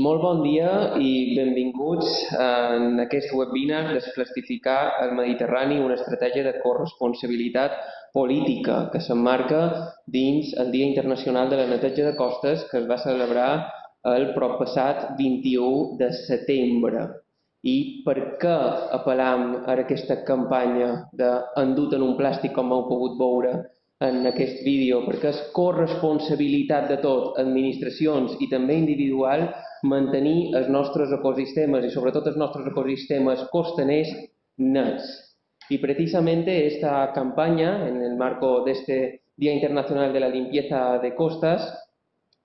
Molt bon dia i benvinguts en aquest webinar Desplastificar el Mediterrani, una estratègia de corresponsabilitat política que s'emmarca dins el Dia Internacional de la Neteja de Costes que es va celebrar el proppassat 21 de setembre. I per què apel·lam a aquesta campanya d'endut en un plàstic, com heu pogut veure en aquest vídeo? Perquè és corresponsabilitat de tot, administracions i també individual, mantenir els nostres ecosistemes i sobretot els nostres ecosistemes costaners nets. Y precisamente esta campaña, en el marco de este Día Internacional de la Limpieza de Costas,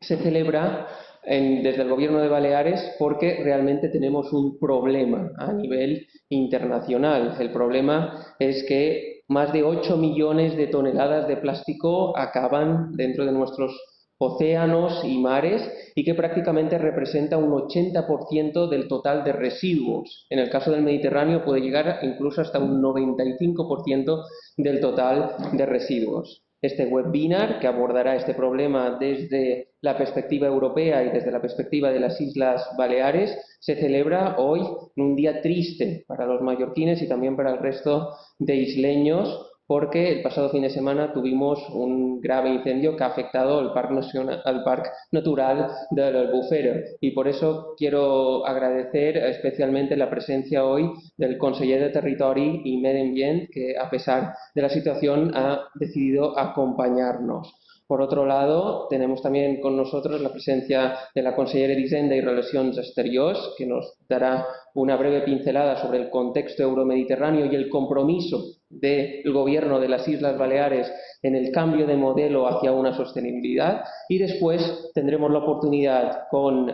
se celebra desde el Gobierno de Baleares porque realmente tenemos un problema a nivel internacional. El problema es que más de 8 millones de toneladas de plástico acaban dentro de nuestros océanos y mares y que prácticamente representa un 80% del total de residuos. En el caso del Mediterráneo puede llegar incluso hasta un 95% del total de residuos. Este webinar, que abordará este problema desde la perspectiva europea y desde la perspectiva de las Islas Baleares, se celebra hoy en un día triste para los mallorquines y también para el resto de isleños, porque el pasado fin de semana tuvimos un grave incendio que ha afectado al Parc Natural de l'Albufera. Y por eso quiero agradecer especialmente la presencia hoy del conseller de Territori y Medi Ambient, que a pesar de la situación ha decidido acompañarnos. Por otro lado, tenemos también con nosotros la presencia de la consellera d'Hisenda y Relacions Exteriors, que nos dará una breve pincelada sobre el contexto euromediterráneo y el compromiso del Gobierno de las Islas Baleares en el cambio de modelo hacia una sostenibilidad. Y después tendremos la oportunidad con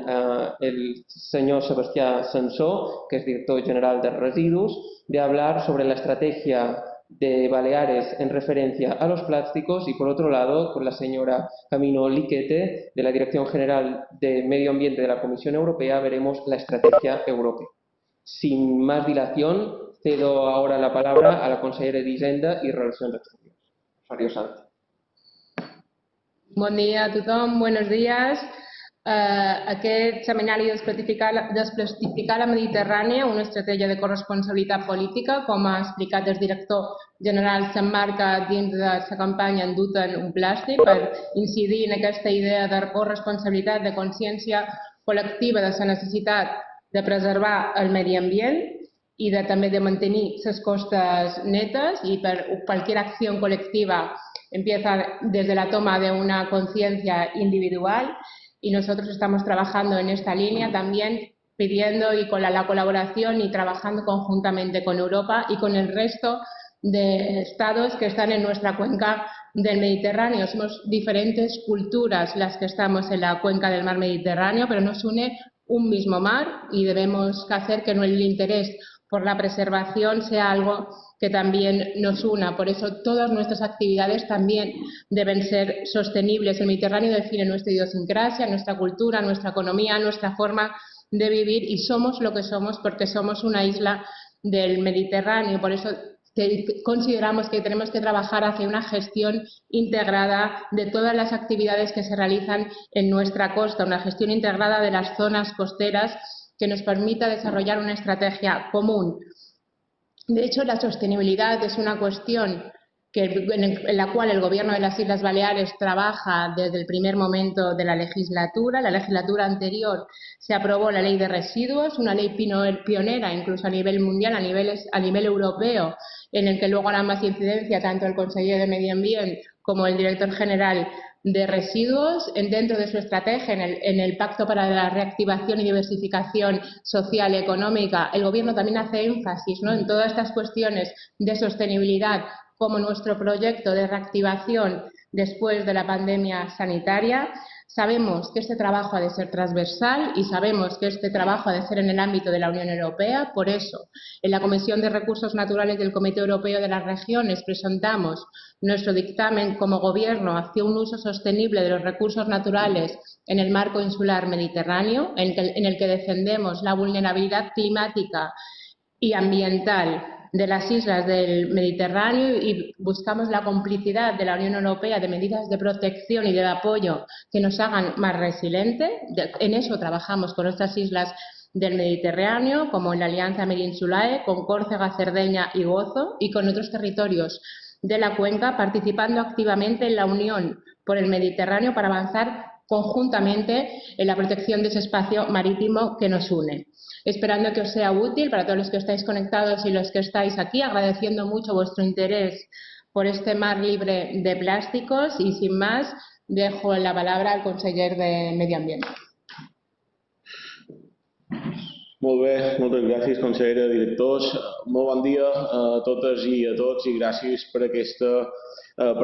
el señor Sebastià Sansó, que es director general de Residuos, de hablar sobre la estrategia de Baleares en referencia a los plásticos y, por otro lado, con la señora Camino Liquete, de la Dirección General de Medio Ambiente de la Comisión Europea, veremos la estrategia europea. Sin más dilación, cedo ahora la palabra a la consellera d'Hisenda i Relacions Exteriors. Rosario Sanz. Bon dia a tothom, buenos días. Aquest seminari Desplastificar la Mediterrània, una estratègia de corresponsabilitat política, com ha explicat el director general, s'emmarca dins de la campanya Enduten un plàstic per incidir en aquesta idea de corresponsabilitat, de consciència col·lectiva de la necessitat de preservar el medi ambient i també de mantenir les costes netes, y cualquier acción colectiva empieza desde la toma de una conciencia individual. Y nosotros estamos trabajando en esta línea también, pidiendo y con la colaboración y trabajando conjuntamente con Europa y con el resto de estados que están en nuestra cuenca del Mediterráneo. Somos diferentes culturas las que estamos en la cuenca del mar Mediterráneo, pero nos une un mismo mar y debemos hacer que el interés por la preservación sea algo que también nos una. Por eso todas nuestras actividades también deben ser sostenibles. El Mediterráneo define nuestra idiosincrasia, nuestra cultura, nuestra economía, nuestra forma de vivir, y somos lo que somos porque somos una isla del Mediterráneo. Por eso consideramos que tenemos que trabajar hacia una gestión integrada de todas las actividades que se realizan en nuestra costa, una gestión integrada de las zonas costeras que nos permita desarrollar una estrategia común. De hecho, la sostenibilidad es una cuestión en la cual el Gobierno de las Islas Baleares trabaja desde el primer momento de la legislatura. La legislatura anterior se aprobó la Ley de Residuos, una ley pionera incluso a nivel mundial, a nivel europeo, en el que luego hará más incidencia tanto el consejero de Medio Ambiente como el director general de Residuos. Dentro de su estrategia, en el Pacto para la Reactivación y Diversificación Social y Económica, el Gobierno también hace énfasis, ¿no?, en todas estas cuestiones de sostenibilidad, como nuestro proyecto de reactivación después de la pandemia sanitaria. Sabemos que este trabajo ha de ser transversal y sabemos que este trabajo ha de ser en el ámbito de la Unión Europea. Por eso, en la Comisión de Recursos Naturales del Comité Europeo de las Regiones presentamos nuestro dictamen como Gobierno hacia un uso sostenible de los recursos naturales en el marco insular mediterráneo, en el que defendemos la vulnerabilidad climática y ambiental de las islas del Mediterráneo y buscamos la complicidad de la Unión Europea de medidas de protección y de apoyo que nos hagan más resilientes. En eso trabajamos con otras islas del Mediterráneo, como en la Alianza Merinsulae, con Córcega, Cerdeña y Gozo, y con otros territorios de la cuenca, participando activamente en la Unión por el Mediterráneo para avanzar conjuntamente en la protección de ese espacio marítimo que nos une. Esperando que os sea útil para todos los que estáis conectados y los que estáis aquí, agradeciendo mucho vuestro interés por este mar libre de plásticos y sin más, dejo la palabra al conseller de Medi Ambient. Molt bé, moltes gràcies, consellera, directors. Molt bon dia a totes i a tots i gràcies per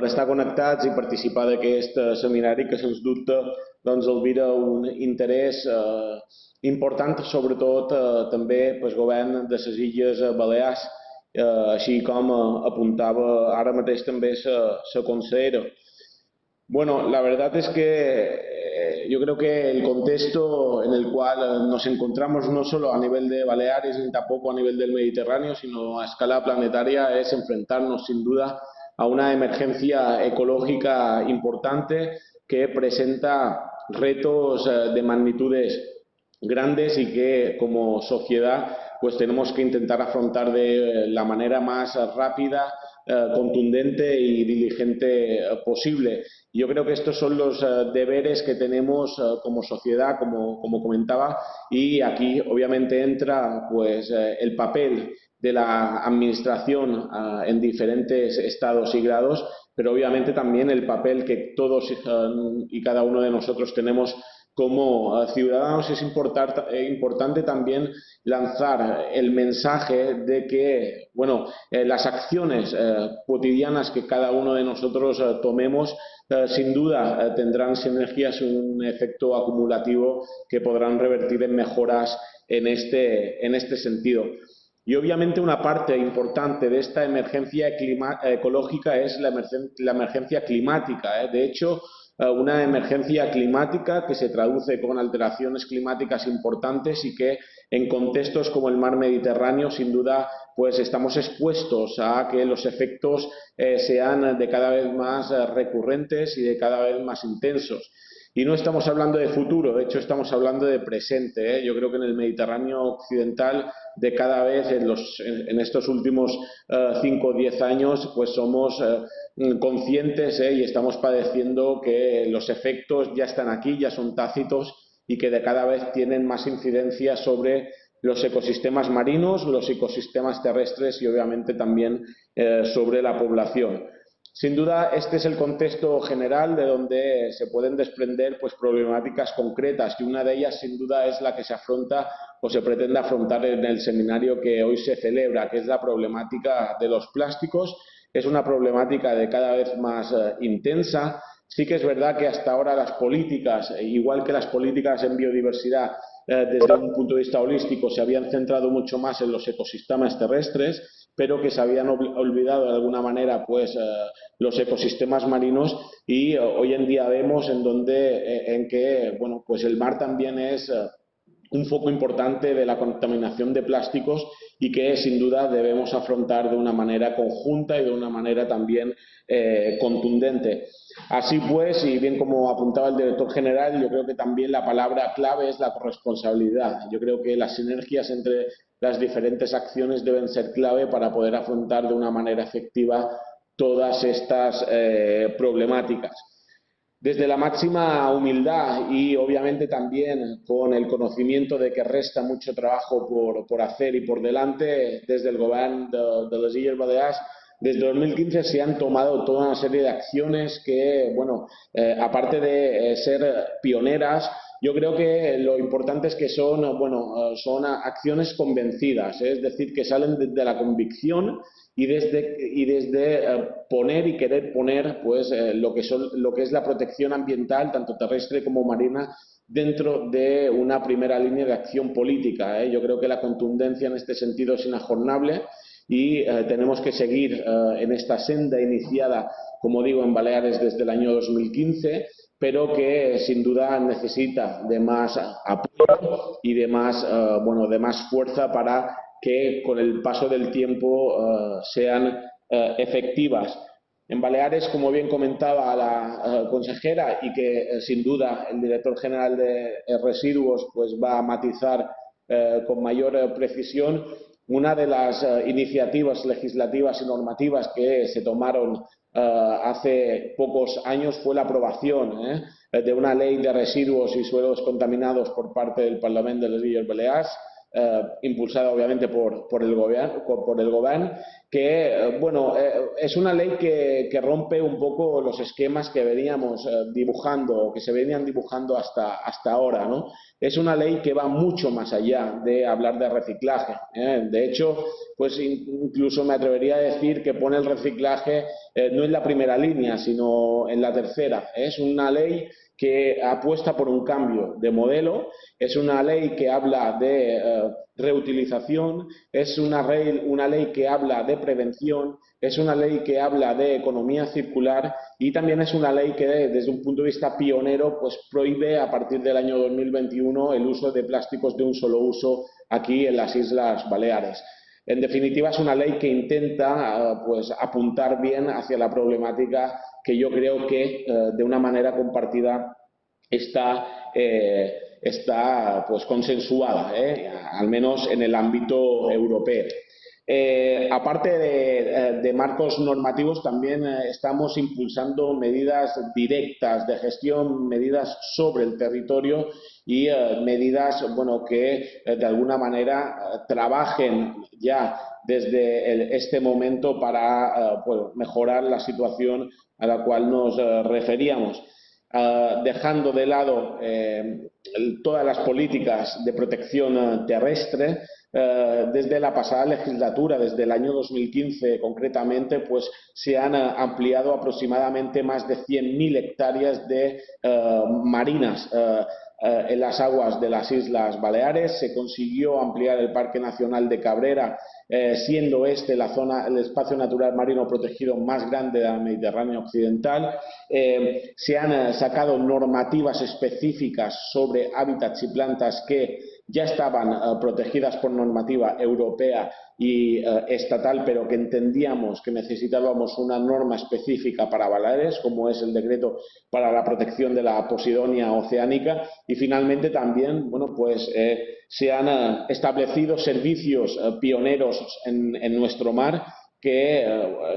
estar connectats i participar d'aquest seminari que, sens dubte, doncs, albira un interès important, sobretot també pel govern de les Illes Balears, així com apuntava ara mateix també la consellera. Bueno, la verdad es que yo creo que el contexto en el cual nos encontramos no solo a nivel de Baleares ni tampoco a nivel del Mediterráneo, sino a escala planetaria, es enfrentarnos sin duda a una emergencia ecológica importante que presenta retos de magnitudes grandes y que como sociedad pues tenemos que intentar afrontar de la manera más rápida, contundente y diligente posible. Yo creo que estos son los deberes que tenemos como sociedad, como comentaba, y aquí obviamente entra pues el papel de la administración en diferentes estados y grados, pero obviamente también el papel que todos y cada uno de nosotros tenemos como ciudadanos. Es importante también lanzar el mensaje de que, bueno, las acciones cotidianas que cada uno de nosotros tomemos sin duda tendrán sinergias y un efecto acumulativo que podrán revertir en mejoras en este sentido. Y obviamente una parte importante de esta emergencia ecológica es la emergencia climática. De hecho, una emergencia climática que se traduce con alteraciones climáticas importantes y que en contextos como el mar Mediterráneo sin duda pues estamos expuestos a que los efectos sean de cada vez más recurrentes y de cada vez más intensos. Y no estamos hablando de futuro, de hecho estamos hablando de presente. Yo creo que en el Mediterráneo occidental de cada vez en estos últimos 5 o 10 años pues somos conscientes y estamos padeciendo que los efectos ya están aquí, ya son tácitos y que de cada vez tienen más incidencia sobre los ecosistemas marinos, los ecosistemas terrestres y obviamente también sobre la población. Sin duda, este es el contexto general de donde se pueden desprender pues, problemáticas concretas y una de ellas, sin duda, es la que se afronta o se pretende afrontar en el seminario que hoy se celebra, que es la problemática de los plásticos. Es una problemática de cada vez más intensa. Sí que es verdad que hasta ahora las políticas, igual que las políticas en biodiversidad, desde un punto de vista holístico, se habían centrado mucho más en los ecosistemas terrestres, pero que se habían olvidado de alguna manera pues los ecosistemas marinos y hoy en día vemos en que bueno, pues el mar también es un foco importante de la contaminación de plásticos y que sin duda debemos afrontar de una manera conjunta y de una manera también contundente. Así pues, y bien como apuntaba el director general, yo creo que también la palabra clave es la corresponsabilidad. Yo creo que las sinergias entre las diferentes acciones deben ser clave para poder afrontar de una manera efectiva todas estas problemáticas. Desde la máxima humildad y obviamente también con el conocimiento de que resta mucho trabajo por hacer y por delante, desde el Gobierno de las Illes Balears, desde 2015 se han tomado toda una serie de acciones que, bueno, aparte de ser pioneras, yo creo que lo importante es que son acciones convencidas, es decir, que salen desde la convicción y desde poner y querer poner pues, lo que es la protección ambiental, tanto terrestre como marina, dentro de una primera línea de acción política. Yo creo que la contundencia en este sentido es inajornable y tenemos que seguir en esta senda iniciada, como digo, en Baleares desde el año 2015, pero que sin duda necesita de más apoyo y de más fuerza para que con el paso del tiempo sean efectivas. En Baleares, como bien comentaba la consejera, y que sin duda el director general de residuos pues va a matizar con mayor precisión, una de las iniciativas legislativas y normativas que se tomaron hace pocos años fue la aprobación de una ley de residuos y suelos contaminados por parte del Parlamento de les Illes Balears, impulsada obviamente por el gobierno, que bueno, es una ley que rompe un poco los esquemas que veníamos dibujando, que se venían dibujando hasta ahora, ¿no? Es una ley que va mucho más allá de hablar de reciclaje. De hecho, pues incluso me atrevería a decir que pone el reciclaje no en la primera línea, sino en la tercera. Es una ley que apuesta por un cambio de modelo, es una ley que habla de reutilización, es una ley que habla de prevención, es una ley que habla de economía circular y también es una ley que desde un punto de vista pionero pues prohíbe a partir del año 2021 el uso de plásticos de un solo uso aquí en las Islas Baleares. En definitiva, es una ley que intenta pues apuntar bien hacia la problemática que yo creo que de una manera compartida está pues consensuada, al menos en el ámbito europeo. Aparte de marcos normativos, también estamos impulsando medidas directas de gestión, medidas sobre el territorio y medidas bueno, que de alguna manera trabajen ya desde este momento para pues, mejorar la situación a la cual nos referíamos. Dejando de lado todas las políticas de protección terrestre, desde la pasada legislatura, desde el año 2015 concretamente, pues se han ampliado aproximadamente más de 100.000 hectáreas de marinas en las aguas de las Islas Baleares. Se consiguió ampliar el Parque Nacional de Cabrera, siendo este el espacio natural marino protegido más grande del Mediterráneo occidental. Se han sacado normativas específicas sobre hábitats y plantas que ya estaban protegidas por normativa europea y estatal, pero que entendíamos que necesitábamos una norma específica para Baleares, como es el decreto para la protección de la Posidonia oceánica. Y finalmente también, bueno, pues se han establecido servicios pioneros en nuestro mar que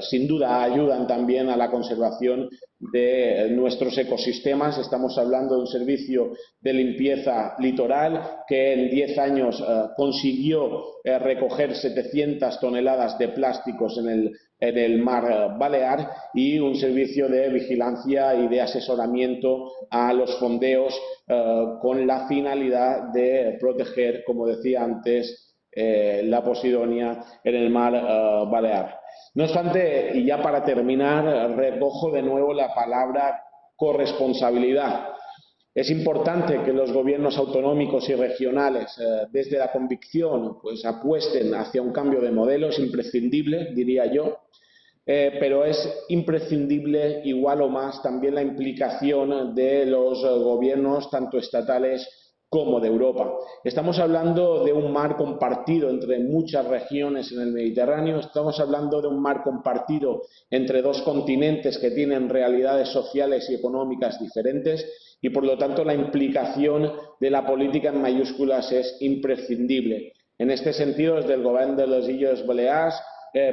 sin duda ayudan también a la conservación de nuestros ecosistemas. Estamos hablando de un servicio de limpieza litoral que en 10 años consiguió recoger 700 toneladas de plásticos en el mar Balear, y un servicio de vigilancia y de asesoramiento a los fondeos con la finalidad de proteger, como decía antes, la Posidonia en el mar Balear. No obstante, y ya para terminar, recojo de nuevo la palabra corresponsabilidad. Es importante que los gobiernos autonómicos y regionales, desde la convicción, pues apuesten hacia un cambio de modelo. Es imprescindible, diría yo, pero es imprescindible igual o más también la implicación de los gobiernos, tanto estatales como de Europa. Estamos hablando de un mar compartido entre muchas regiones en el Mediterráneo, estamos hablando de un mar compartido entre dos continentes que tienen realidades sociales y económicas diferentes, y por lo tanto la implicación de la política en mayúsculas es imprescindible. En este sentido, desde el Gobierno de les Illes Balears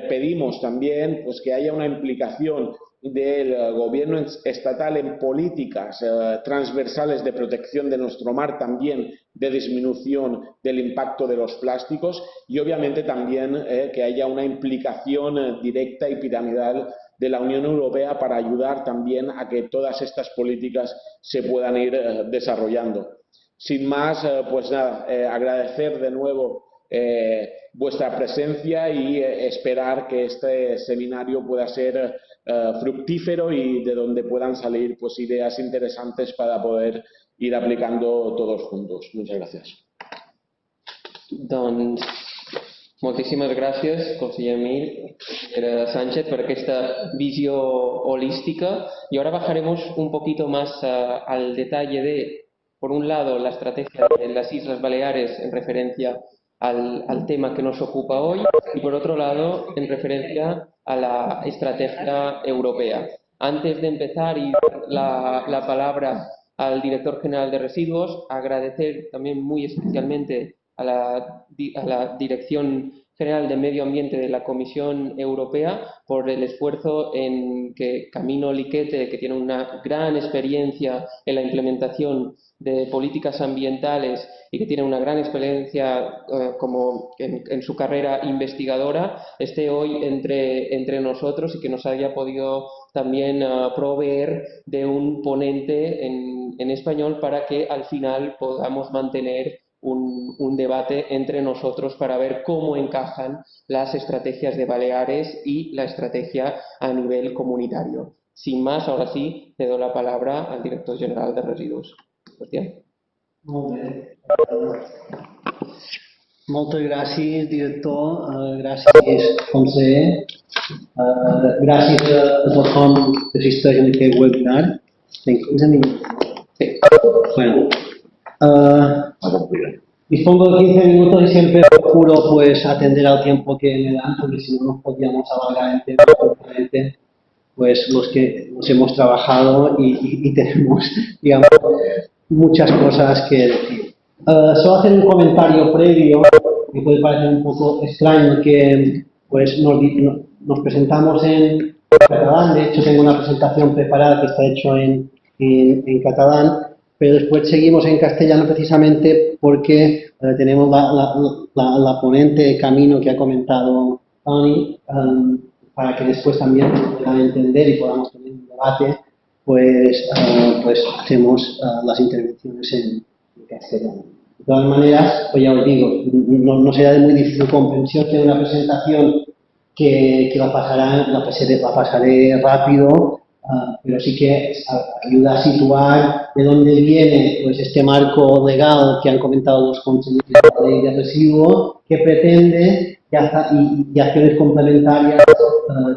pedimos también pues, que haya una implicación del gobierno estatal en políticas transversales de protección de nuestro mar, también de disminución del impacto de los plásticos, y obviamente también que haya una implicación directa y piramidal de la Unión Europea para ayudar también a que todas estas políticas se puedan ir desarrollando. Sin más, pues nada, agradecer de nuevo vuestra presencia y esperar que este seminario pueda ser fructífero y de donde puedan salir pues, ideas interesantes para poder ir aplicando todos juntos. Muchas gracias. Doncs, moltíssimes gràcies, conseller Mir, consellera Sánchez, por aquesta visió holística. Y ahora bajaremos un poquito más al detalle de, por un lado, la estrategia de las Islas Baleares en referencia al tema que nos ocupa hoy y, por otro lado, en referencia a la estrategia europea. Antes de empezar y dar la palabra al director general de Residuos, agradecer también muy especialmente a la Dirección General de Medio Ambiente de la Comisión Europea por el esfuerzo en que Camino Liquete, que tiene una gran experiencia en la implementación de políticas ambientales y que tiene una gran experiencia como en su carrera investigadora, esté hoy entre nosotros y que nos haya podido también proveer de un ponente en español para que al final podamos mantener un debate entre nosotros para ver cómo encajan las estrategias de Baleares y la estrategia a nivel comunitario. Sin más, ahora sí, le doy la palabra al director general de Residuos. Sebastián. Molt bé. Moltes gràcies, director. Gràcies, conseller. Gràcies a tothom que assisteix en aquest webinar. Tenc 15 minuts. Sí. Bueno. Dispongo de 15 minutos y siempre procuro pues atender al tiempo que me dan, porque si no nos podíamos alargar en temas concretamente, pues los que nos hemos trabajado y tenemos, digamos, muchas cosas que decir. Solo hacer un comentario previo, que puede parecer un poco extraño, que pues nos presentamos en catalán. De hecho tengo una presentación preparada que está hecho en catalán, pero después seguimos en castellano precisamente porque tenemos la ponente Camino que ha comentado Tony, para que después también puedan entender y podamos tener un debate, pues hacemos las intervenciones en castellano. De todas maneras, pues ya os digo, no será de muy difícil comprensión, que una presentación que la pasaré rápido, pero sí que ayuda a situar de dónde viene pues este marco legal que han comentado los consejeros de la ley de residuos, que pretende y acciones complementarias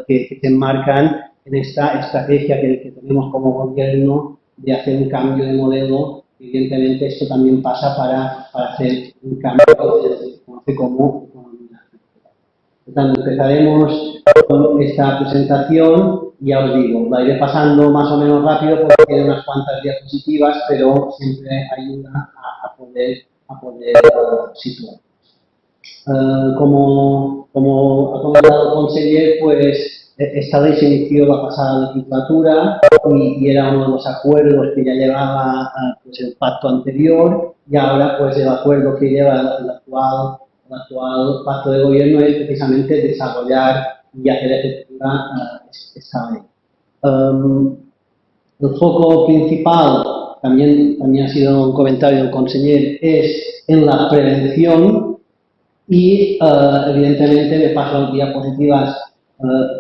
que se enmarcan en esta estrategia que tenemos como gobierno de hacer un cambio de modelo. Evidentemente esto también pasa para hacer un cambio que se conoce como economía circular. Por tanto, empezaremos con esta presentación. Ya os digo, la iré pasando más o menos rápido porque tiene unas cuantas diapositivas, pero siempre ayuda a poder situar. Como ha comentado el conseller, pues esta ley se inició la pasada legislatura y era uno de los acuerdos que ya llevaba pues el pacto anterior, y ahora pues el acuerdo que lleva el actual pacto de gobierno es precisamente desarrollar y hacer efectiva esta ley. El foco principal, también ha sido un comentario del conseller, es en la prevención y evidentemente me paso diapositivas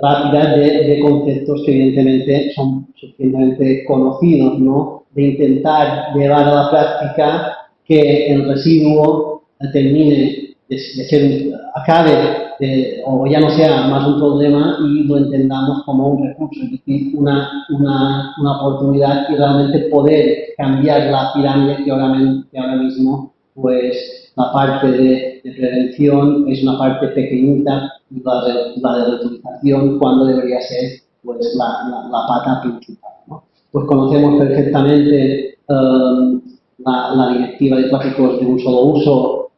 rápidas de conceptos que evidentemente son suficientemente conocidos, ¿no? De intentar llevar a la práctica que el residuo termine acabe o ya no sea más un problema y lo entendamos como un recurso, es decir, una oportunidad y realmente poder cambiar la pirámide que ahora mismo pues la parte de prevención es una parte pequeñita y la de reutilización cuando debería ser pues la pata principal, ¿no? Pues conocemos perfectamente la directiva de plásticos de un solo uso,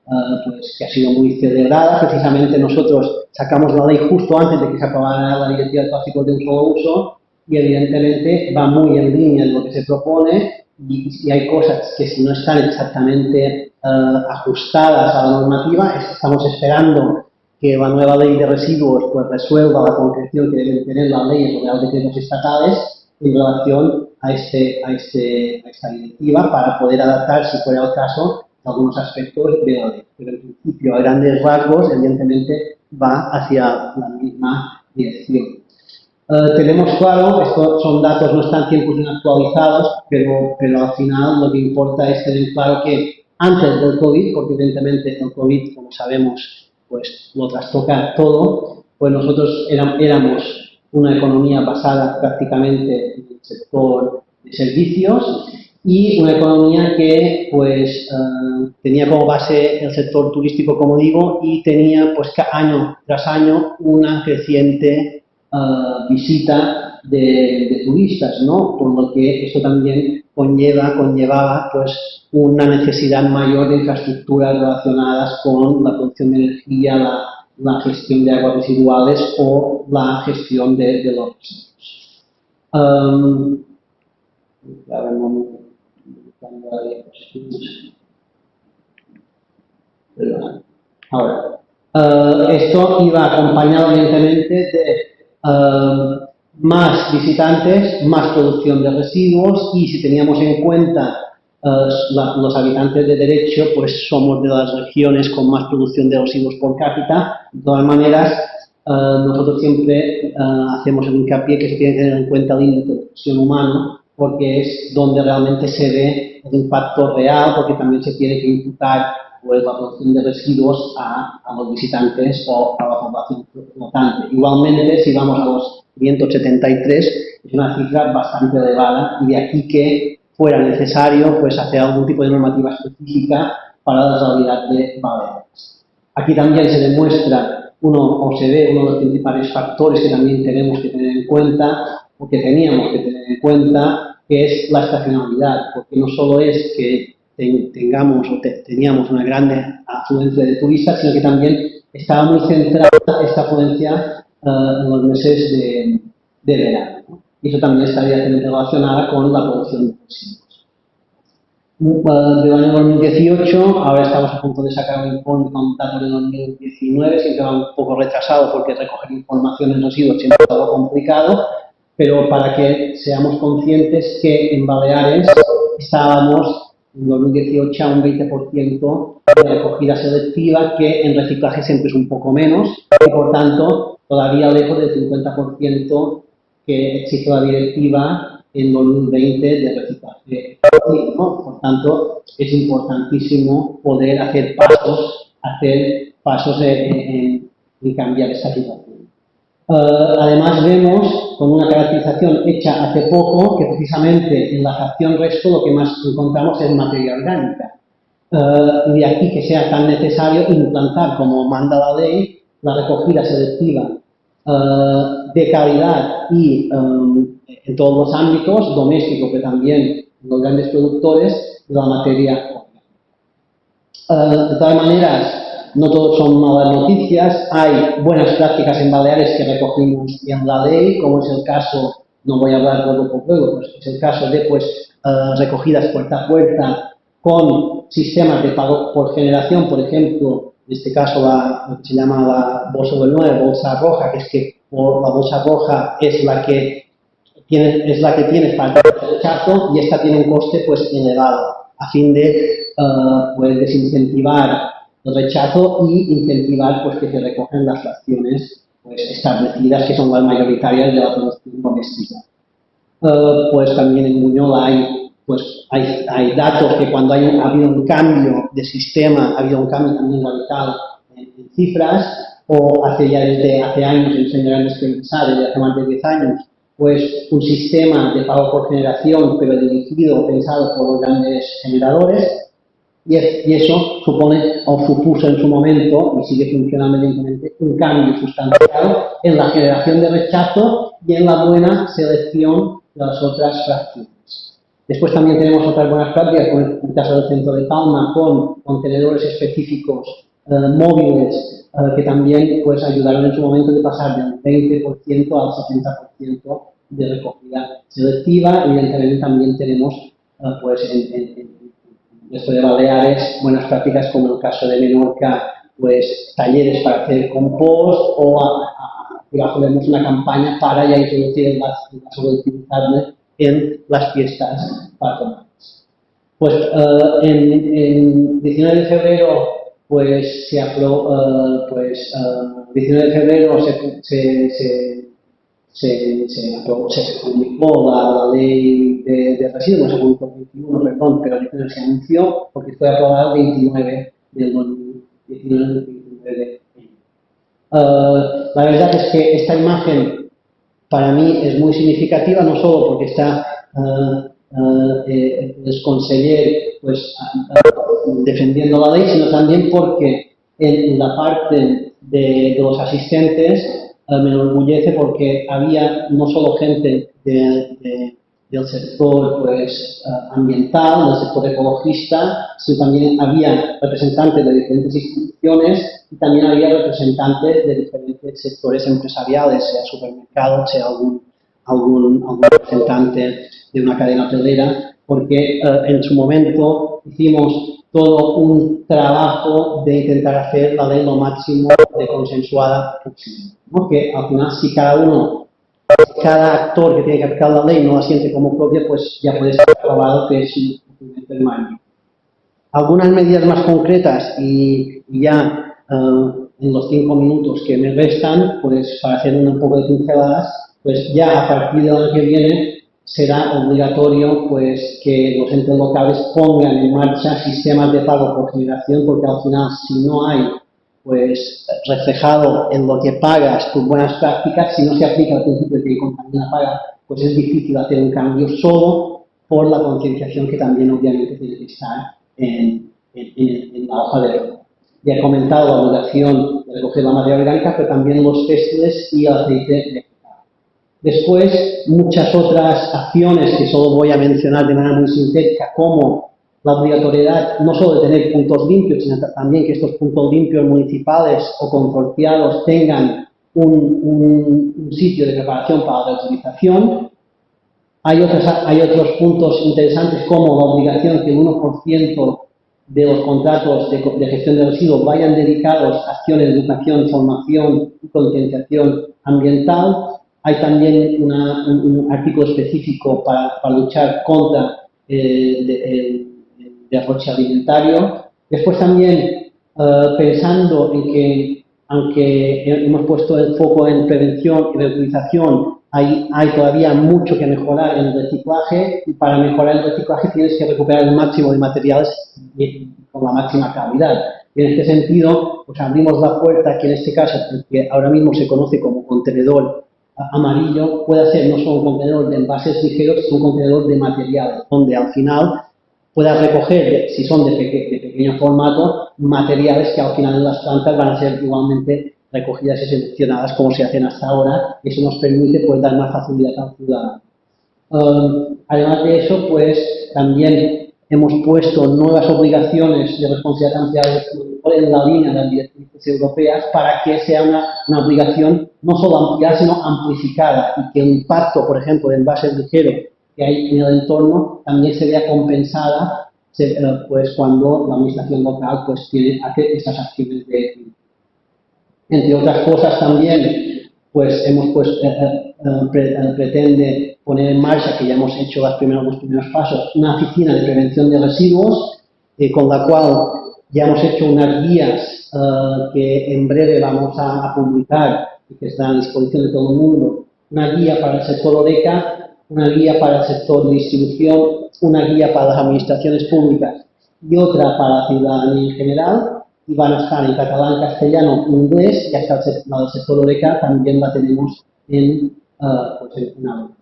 pues que ha sido muy celebrada. Precisamente nosotros sacamos la ley justo antes de que se aprobara la directiva de plásticos de un solo uso y evidentemente va muy en línea de lo que se propone, y hay cosas que si no están exactamente ajustadas a la normativa, estamos esperando que la nueva ley de residuos pues resuelva la concreción que deben tener las leyes o los decretos estatales en relación a esta directiva, para poder adaptar, si fuera el caso, algunos aspectos de la ley. Pero en principio, a grandes rasgos, evidentemente va hacia la misma dirección. Tenemos claro, estos son datos, no están 100% actualizados, pero al final lo que importa es tener claro que antes del COVID, porque evidentemente el COVID, como sabemos, pues lo trastoca todo, pues nosotros éramos una economía basada prácticamente en el sector de servicios, y una economía que pues tenía como base el sector turístico, como digo, y tenía pues año tras año una creciente visita de turistas, ¿no? Por lo que esto también conllevaba pues una necesidad mayor de infraestructuras relacionadas con la producción de energía, la gestión de aguas residuales o la gestión de los residuos. A ver, un momento. Ahora, esto iba acompañado evidentemente de más visitantes, más producción de residuos y si teníamos en cuenta los habitantes de derecho, pues somos de las regiones con más producción de residuos por cápita. De todas maneras, nosotros siempre hacemos el hincapié que se tiene que tener en cuenta el índice de producción humano porque es donde realmente se ve el impacto real, porque también se tiene que imputar pues, la producción de residuos a los visitantes o a la población flotante. Igualmente, si vamos a los 573, es una cifra bastante elevada y de aquí que fuera necesario pues, hacer algún tipo de normativa específica para la realidad de Baleares. Aquí también se demuestra o se ve uno de los principales factores que también tenemos que tener en cuenta o que teníamos que tener en cuenta, que es la estacionalidad, porque no solo es que teníamos una gran afluencia de turistas, sino que también estaba muy centrada esta afluencia en los meses de verano, ¿no? Y eso también estaría relacionada con la producción de residuos. Del año 2018, ahora estamos a punto de sacar un informe con datos de 2019, siempre va un poco retrasado porque recoger información en residuos siempre es algo complicado, pero para que seamos conscientes que en Baleares estábamos en 2018 a un 20% de recogida selectiva, que en reciclaje siempre es un poco menos, y por tanto todavía lejos del 50% que exige la directiva en 2020 de reciclaje, ¿no? Por tanto, es importantísimo poder hacer pasos en cambiar esta situación. Además vemos, con una caracterización hecha hace poco, que precisamente en la fracción resto lo que más encontramos es materia orgánica. Y de aquí que sea tan necesario implantar, como manda la ley, la recogida selectiva de calidad y en todos los ámbitos, doméstico, pero también los grandes productores, de la materia orgánica. De todas maneras, no todos son malas noticias, hay buenas prácticas en Baleares que recogimos en la ley, como es el caso, no voy a hablar luego por luego, pues es el caso de recogidas puerta a puerta con sistemas de pago por generación, por ejemplo, en este caso lo que se llama la bolsa del 9, bolsa roja, que es que la bolsa roja es la que tienes para el rechazo y esta tiene un coste pues elevado, a fin de desincentivar el rechazo y incentivar pues, que se recogen las fracciones pues, establecidas que son las mayoritarias de la producción doméstica. Pues también en Buñol hay datos que cuando ha habido un cambio de sistema, ha habido un cambio también radical en cifras, o desde hace años, enseñarán que pensar, desde hace más de 10 años, pues un sistema de pago por generación, pero dirigido, pensado por los grandes generadores, y eso supone o supuso en su momento, y sigue funcionando evidentemente, un cambio sustancial en la generación de rechazo y en la buena selección de las otras fracciones. Después también tenemos otras buenas prácticas, como en el caso del centro de Palma, con contenedores específicos móviles que también pues, ayudaron en su momento de pasar del 20% al 70% de recogida selectiva. Evidentemente también tenemos pues, en esto de Baleares, buenas prácticas como en el caso de Menorca, pues talleres para hacer compost o tenemos una campaña para ya introducir el vaso reutilizable en las fiestas patronales. Pues en 19 de febrero pues se aprobó, 19 de febrero se publicó la ley de residuos, se publicó el 21, perdón, pero se anunció porque fue aprobado el 29 del 2019. La verdad es que esta imagen para mí es muy significativa, no solo porque está el conseller pues, defendiendo la ley, sino también porque en la parte de los asistentes me enorgullece porque había no solo gente del sector pues, ambiental, del sector ecologista, sino también había representantes de diferentes instituciones y también había representantes de diferentes sectores empresariales, sea supermercados, sea algún representante de una cadena hotelera, porque en su momento hicimos todo un trabajo de intentar hacer la ley lo máximo de consensuada posible, ¿no? Que al final si cada actor que tiene que aplicar la ley no la siente como propia, pues ya puede ser probado que es un cumplimiento del margen. Algunas medidas más concretas y ya en los 5 minutos que me restan, pues para hacer un poco de pinceladas, pues ya a partir del año que viene será obligatorio pues que los entes locales pongan en marcha sistemas de pago por generación, porque al final si no hay pues reflejado en lo que pagas tus buenas prácticas, si no se aplica el principio de que contamina paga, pues es difícil hacer un cambio solo por la concienciación que también obviamente tiene que estar en la hoja de ruta. Ya he comentado la obligación de recoger la materia orgánica, pero también los textiles y el aceite vegetal. Después, muchas otras acciones que solo voy a mencionar de manera muy sintética, como la obligatoriedad no solo de tener puntos limpios, sino también que estos puntos limpios municipales o consorciados tengan un sitio de preparación para la reutilización. Hay otros puntos interesantes como la obligación que el 1% de los contratos de gestión de residuos vayan dedicados a acciones de educación, formación y concienciación ambiental. Hay también un artículo específico para luchar contra el derroche alimentario. Después también pensando en que, aunque hemos puesto el foco en prevención y reutilización, hay todavía mucho que mejorar en el reciclaje, y para mejorar el reciclaje tienes que recuperar el máximo de materiales con la máxima calidad. Y en este sentido, pues abrimos la puerta que en este caso, que ahora mismo se conoce como contenedor amarillo, puede ser no solo un contenedor de envases ligeros, sino un contenedor de materiales, donde al final puedas recoger, si son de pequeño formato, materiales que al final en las plantas van a ser igualmente recogidas y seleccionadas como se hacen hasta ahora. Eso nos permite pues, dar más facilidad al ciudadano. Además de eso, pues también hemos puesto nuevas obligaciones de responsabilidad ampliable en la línea de las directrices europeas para que sea una obligación no solo ampliada, sino amplificada, y que el impacto, por ejemplo, de envases ligeros que hay en el entorno también se vea compensada pues cuando la administración local pues hace estas acciones de... Entre otras cosas también pues hemos pretende poner en marcha, que ya hemos hecho los primeros pasos, una oficina de prevención de residuos con la cual ya hemos hecho unas guías que en breve vamos a publicar y que están a disposición de todo el mundo. Una guía para el sector Horeca, una guía para el sector de distribución, una guía para las administraciones públicas y otra para la ciudadanía en general. Y van a estar en catalán, castellano, inglés, y hasta la del sector Horeca también la tenemos en audio.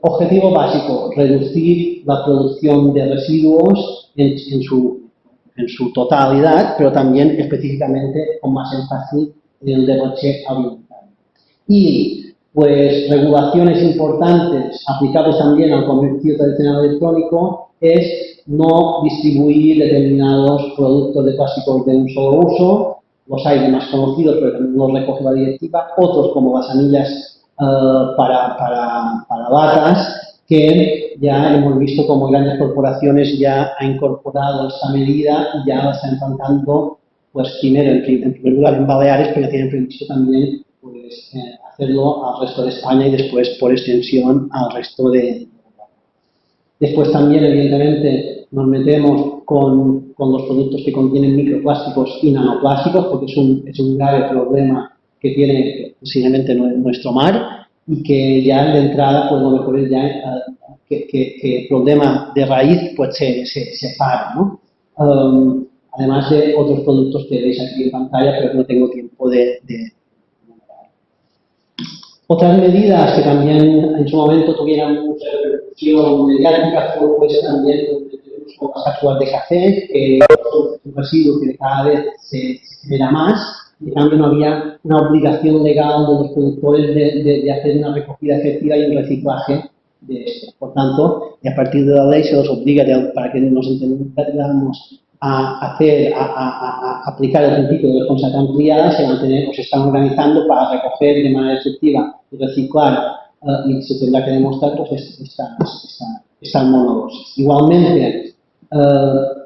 Objetivo básico, reducir la producción de residuos en su totalidad, pero también específicamente con más énfasis en el derroche alimentario. Y pues regulaciones importantes aplicables también al comercio tradicional electrónico es no distribuir determinados productos de plásticos de un solo uso. Los hay de más conocidos, pero también los recoge la directiva. Otros, como las anillas para latas, que ya hemos visto como grandes corporaciones ya han incorporado esta medida y ya la están implantando, pues primero en primer lugar en Baleares, pero tienen previsto también pues, hacerlo al resto de España y después por extensión al resto de... Después también, evidentemente, nos metemos con los productos que contienen microplásticos y nanoplásticos, porque es un grave problema que tiene posiblemente nuestro mar, y que ya de entrada, pues lo mejor es ya que el problema de raíz pues se para, ¿no? Además de otros productos que veis aquí en pantalla, pero no tengo tiempo de Otras medidas que también en su momento tuvieron mucha repercusión mediática fue pues, también con las cápsulas de café, que es un residuo que cada vez se genera más, y también no había una obligación legal de los productores de hacer una recogida efectiva y un reciclaje de esto. Por tanto, y a partir de la ley se los obliga, para que nos entendamos, a aplicar el principio de responsabilidad ampliada, se están organizando para recoger de manera efectiva y reciclar, y se tendrá que demostrar pues, estas monodosis. Igualmente,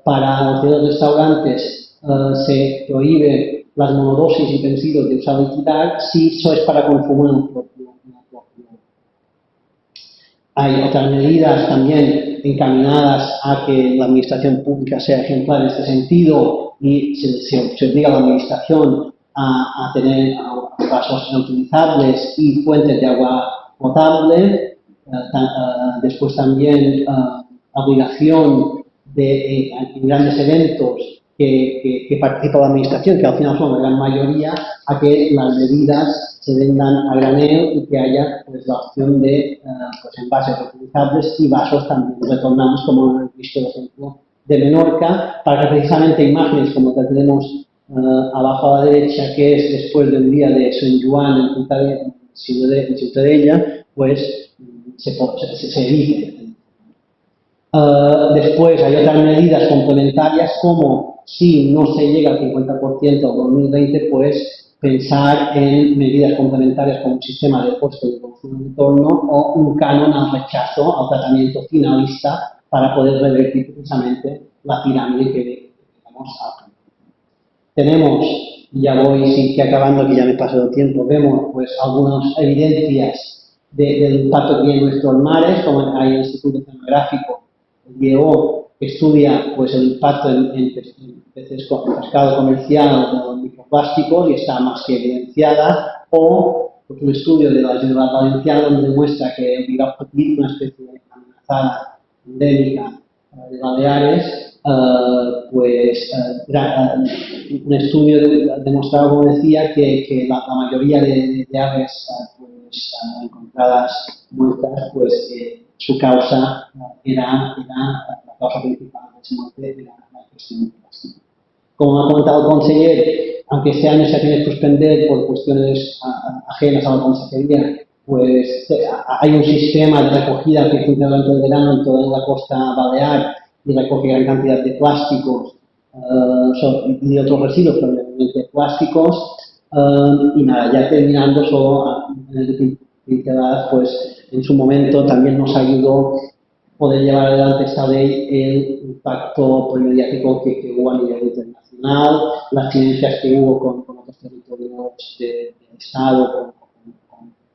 para los restaurantes se prohíbe las monodosis y utensilios de usar y quitar si eso es para consumo propio. Hay otras medidas también encaminadas a que la administración pública sea ejemplar en este sentido y se obliga a la administración a tener vasos reutilizables y fuentes de agua potable. Después también la obligación de en grandes eventos que participa la administración, que al final son la gran mayoría, a que las bebidas se vendan a granel y que haya pues, la opción de pues, envases reutilizables y vasos también retornables, como hemos visto el ejemplo de Menorca, para que precisamente imágenes como la que tenemos abajo a la derecha, que es después del día de San Juan en Ciutadella, pues se evite. Después hay otras medidas complementarias como si no se llega al 50% en 2020, pues pensar en medidas complementarias como un sistema de coste de consumo de entorno o un canon al rechazo, al tratamiento finalista para poder revertir precisamente la pirámide que vamos a aplicar. Tenemos, ya voy sí que acabando, que ya me paso el tiempo, vemos pues algunas evidencias del impacto que tienen nuestros mares, como hay el Instituto Oceanográfico, el IEO, que estudia pues, el impacto en pescado comercial de los microplásticos y está más que evidenciada, o pues, un estudio de la Generalitat Valenciana donde demuestra que el bivalpotí, una especie amenazada endémica de Baleares, un estudio demostraba, como decía, que la mayoría de aves pues, encontradas muertas, pues su causa era la causa principal de su muerte, era la cuestión plástica. Como ha comentado el conseller, aunque este año se ha tenido que suspender por cuestiones ajenas a la consejería, pues hay un sistema de recogida que funciona durante el verano en toda la costa balear y recoge gran cantidad de plásticos y de otros residuos, probablemente plásticos, y nada, ya terminando solo pues en su momento también nos ayudó poder llevar adelante esta ley el impacto mediático que hubo a nivel internacional, las sinergias que hubo con otros territorios del Estado,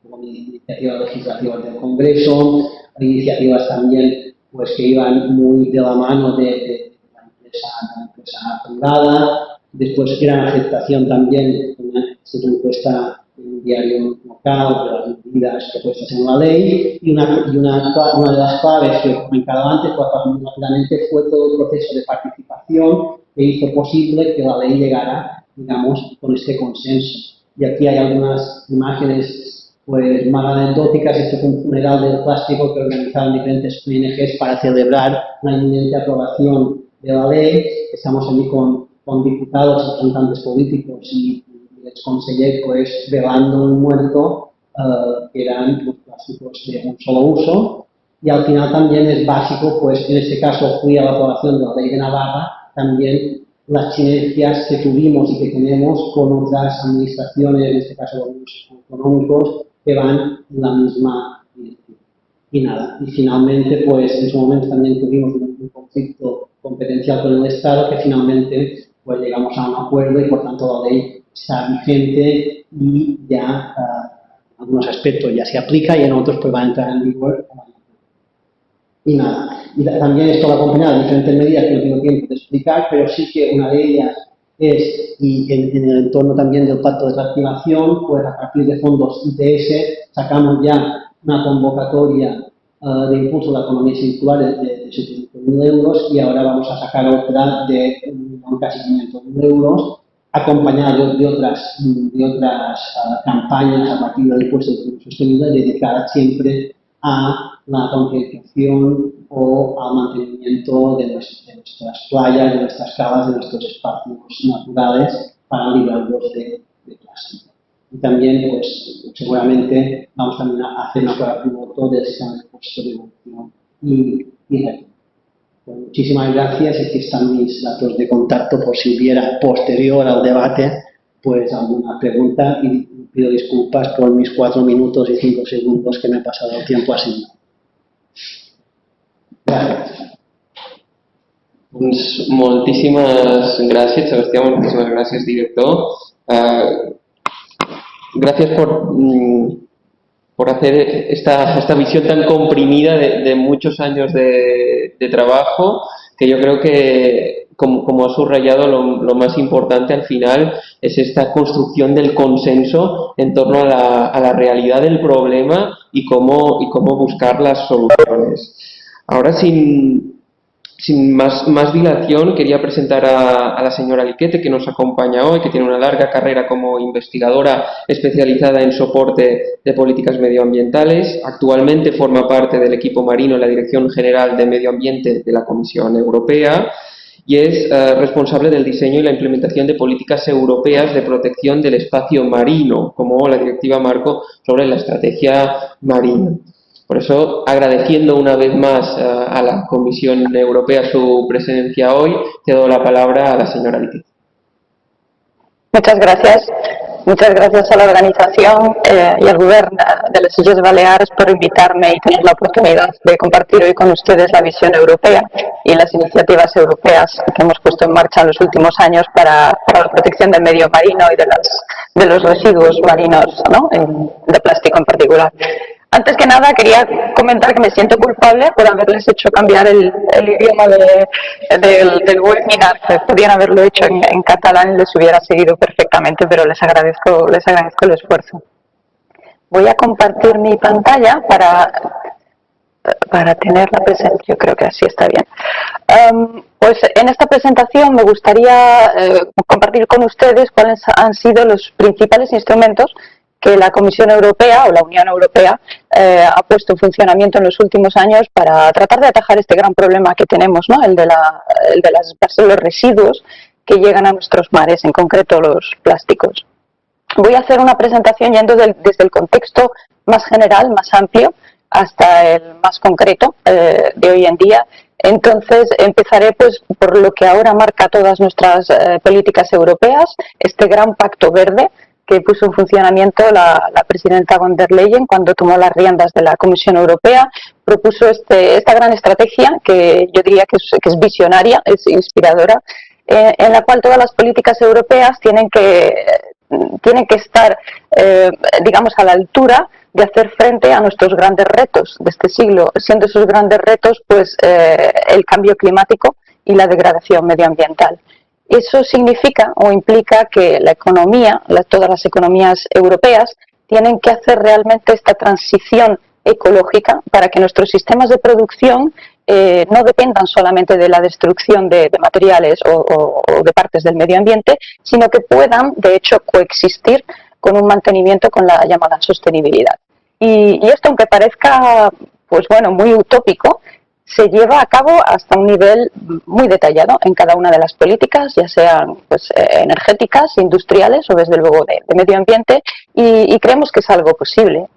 con iniciativas legislativas del Congreso, iniciativas también pues, que iban muy de la mano de la empresa privada, después gran aceptación también, se tuvo encuesta en un diario local de las medidas propuestas en la ley y una de las claves que he comentado antes, rápidamente fue todo el proceso de participación que hizo posible que la ley llegara, digamos, con este consenso. Y aquí hay algunas imágenes pues más anecdóticas. Este fue un funeral del plástico que organizaron diferentes ONGs para celebrar la inminente aprobación de la ley. Estamos allí con diputados y representantes políticos y el exconseller pues velando un muerto que eran los plásticos de un solo uso, y al final también es básico, pues en este caso fui a la aprobación de la ley de Navarra, también las sinergias que tuvimos y que tenemos con otras administraciones, en este caso los autonómicos, que van en la misma dirección. Y nada, y finalmente pues en su momento también tuvimos un conflicto competencial con el Estado que finalmente pues llegamos a un acuerdo y por tanto la ley está vigente y ya en algunos aspectos ya se aplica y en otros pues va a entrar en vigor. Y nada, y también esto va acompañado de diferentes medidas que no tengo tiempo de explicar, pero sí que una de ellas es, y en el entorno también del pacto de reactivación, pues a partir de fondos ITS sacamos ya una convocatoria de impulso de la economía circular de 700.000 euros y ahora vamos a sacar otra de casi 500.000 euros acompañado de otras campañas a partir del impuesto de turismo sostenible dedicadas siempre a la concienciación o al mantenimiento de nuestras playas, de nuestras cavas, de nuestros espacios naturales para librarlos de plástico. Y también, pues, seguramente vamos también a hacer una prueba piloto del sistema de impuesto de devolución y retorno. Pues muchísimas gracias. Aquí están mis datos de contacto por si hubiera posterior al debate pues alguna pregunta, y pido disculpas por mis 4 minutos y 5 segundos que me he pasado el tiempo asignado. Gràcies. Doncs moltíssimes gràcies, Sebastià, moltíssimes gràcies, director. Gracias por hacer esta visión tan comprimida de muchos años de trabajo, que yo creo que, como ha subrayado, lo más importante al final es esta construcción del consenso en torno a la realidad del problema y cómo buscar las soluciones. Ahora, sin más dilación, quería presentar a la señora Liquete, que nos acompaña hoy, que tiene una larga carrera como investigadora especializada en soporte de políticas medioambientales. Actualmente forma parte del equipo marino en la Dirección General de Medio Ambiente de la Comisión Europea y es responsable del diseño y la implementación de políticas europeas de protección del espacio marino, como la Directiva Marco sobre la Estrategia Marina. Por eso, agradeciendo una vez más a la Comisión Europea su presencia hoy, cedo la palabra a la señora Liquete. Muchas gracias. Muchas gracias a la organización y al Gobierno de las Illes Baleares por invitarme y tener la oportunidad de compartir hoy con ustedes la visión europea y las iniciativas europeas que hemos puesto en marcha en los últimos años para la protección del medio marino y de los residuos marinos, ¿no?, de plástico en particular. Antes que nada, quería comentar que me siento culpable por haberles hecho cambiar el idioma del webinar. Podrían haberlo hecho en catalán y les hubiera seguido perfectamente, pero les agradezco el esfuerzo. Voy a compartir mi pantalla para tener la presentación. Yo creo que así está bien. Pues en esta presentación me gustaría compartir con ustedes cuáles han sido los principales instrumentos que la Comisión Europea o la Unión Europea ha puesto en funcionamiento en los últimos años para tratar de atajar este gran problema que tenemos, ¿no?, el de los residuos que llegan a nuestros mares, en concreto los plásticos. Voy a hacer una presentación yendo desde el contexto más general, más amplio, hasta el más concreto de hoy en día. Entonces empezaré pues por lo que ahora marca todas nuestras políticas europeas, este gran pacto verde que puso en funcionamiento la presidenta von der Leyen cuando tomó las riendas de la Comisión Europea. Propuso esta gran estrategia que yo diría que es visionaria, es inspiradora, en la cual todas las políticas europeas tienen que estar, digamos, a la altura de hacer frente a nuestros grandes retos de este siglo, siendo esos grandes retos pues el cambio climático y la degradación medioambiental. Eso significa o implica que la economía, todas las economías europeas, tienen que hacer realmente esta transición ecológica para que nuestros sistemas de producción no dependan solamente de la destrucción de materiales o de partes del medio ambiente, sino que puedan, de hecho, coexistir con un mantenimiento con la llamada sostenibilidad. Y esto, aunque parezca pues bueno, muy utópico, se lleva a cabo hasta un nivel muy detallado en cada una de las políticas, ya sean pues, energéticas, industriales o desde luego de medio ambiente, y creemos que es algo posible.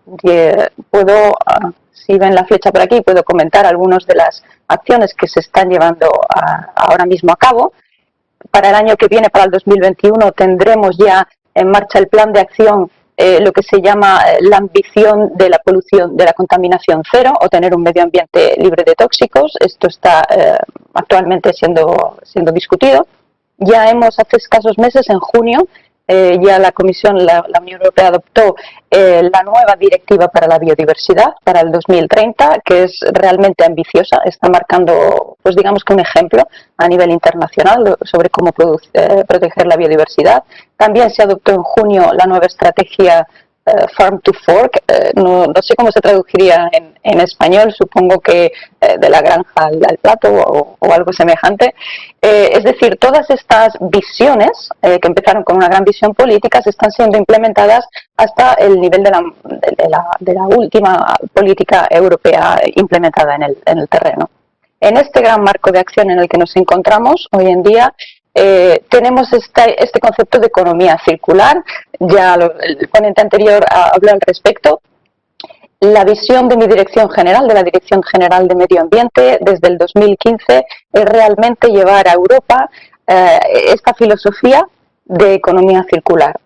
Puedo, si ven la flecha por aquí, puedo comentar algunas de las acciones que se están llevando ahora mismo a cabo. Para el año que viene, para el 2021, tendremos ya en marcha el plan de acción, lo que se llama la ambición de la polución, de la contaminación cero, o tener un medio ambiente libre de tóxicos. Esto está actualmente siendo discutido. Ya hace escasos meses, en junio, ya la Comisión, la Unión Europea adoptó la nueva directiva para la biodiversidad para el 2030, que es realmente ambiciosa, está marcando, pues digamos que un ejemplo a nivel internacional sobre cómo proteger la biodiversidad. También se adoptó en junio la nueva estrategia farm to fork, no sé cómo se traduciría en español, supongo que de la granja al plato o algo semejante. Es decir, todas estas visiones que empezaron con una gran visión política se están siendo implementadas hasta el nivel de la última política europea implementada en el terreno. En este gran marco de acción en el que nos encontramos hoy en día, tenemos este concepto de economía circular. Ya el ponente anterior habló al respecto. La visión de mi dirección general, de la Dirección General de Medio Ambiente, desde el 2015, es realmente llevar a Europa esta filosofía de economía circular.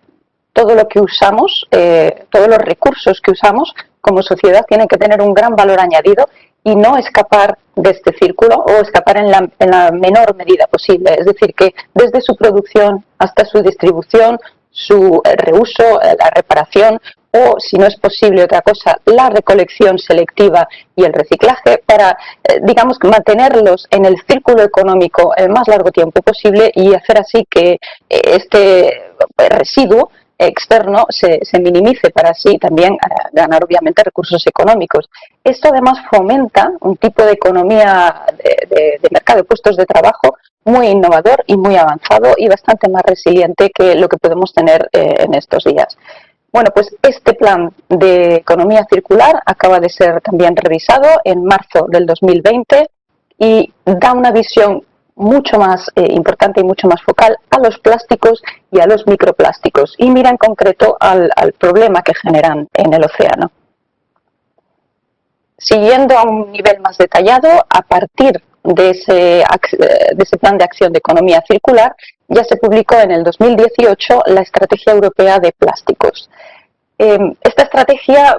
Todo lo que usamos, todos los recursos que usamos como sociedad tienen que tener un gran valor añadido y no escapar de este círculo o escapar en la menor medida posible. Es decir, que desde su producción hasta su distribución, su reuso, la reparación o, si no es posible otra cosa, la recolección selectiva y el reciclaje para, digamos, mantenerlos en el círculo económico el más largo tiempo posible y hacer así que este residuo externo se minimice para así también ganar obviamente recursos económicos. Esto además fomenta un tipo de economía de mercado de puestos de trabajo muy innovador y muy avanzado y bastante más resiliente que lo que podemos tener en estos días. Bueno, pues este plan de economía circular acaba de ser también revisado en marzo del 2020 y da una visión mucho más importante y mucho más focal a los plásticos y a los microplásticos y mira en concreto al problema que generan en el océano. Siguiendo a un nivel más detallado, a partir de ese plan de acción de economía circular, ya se publicó en el 2018 la Estrategia Europea de Plásticos. Esta estrategia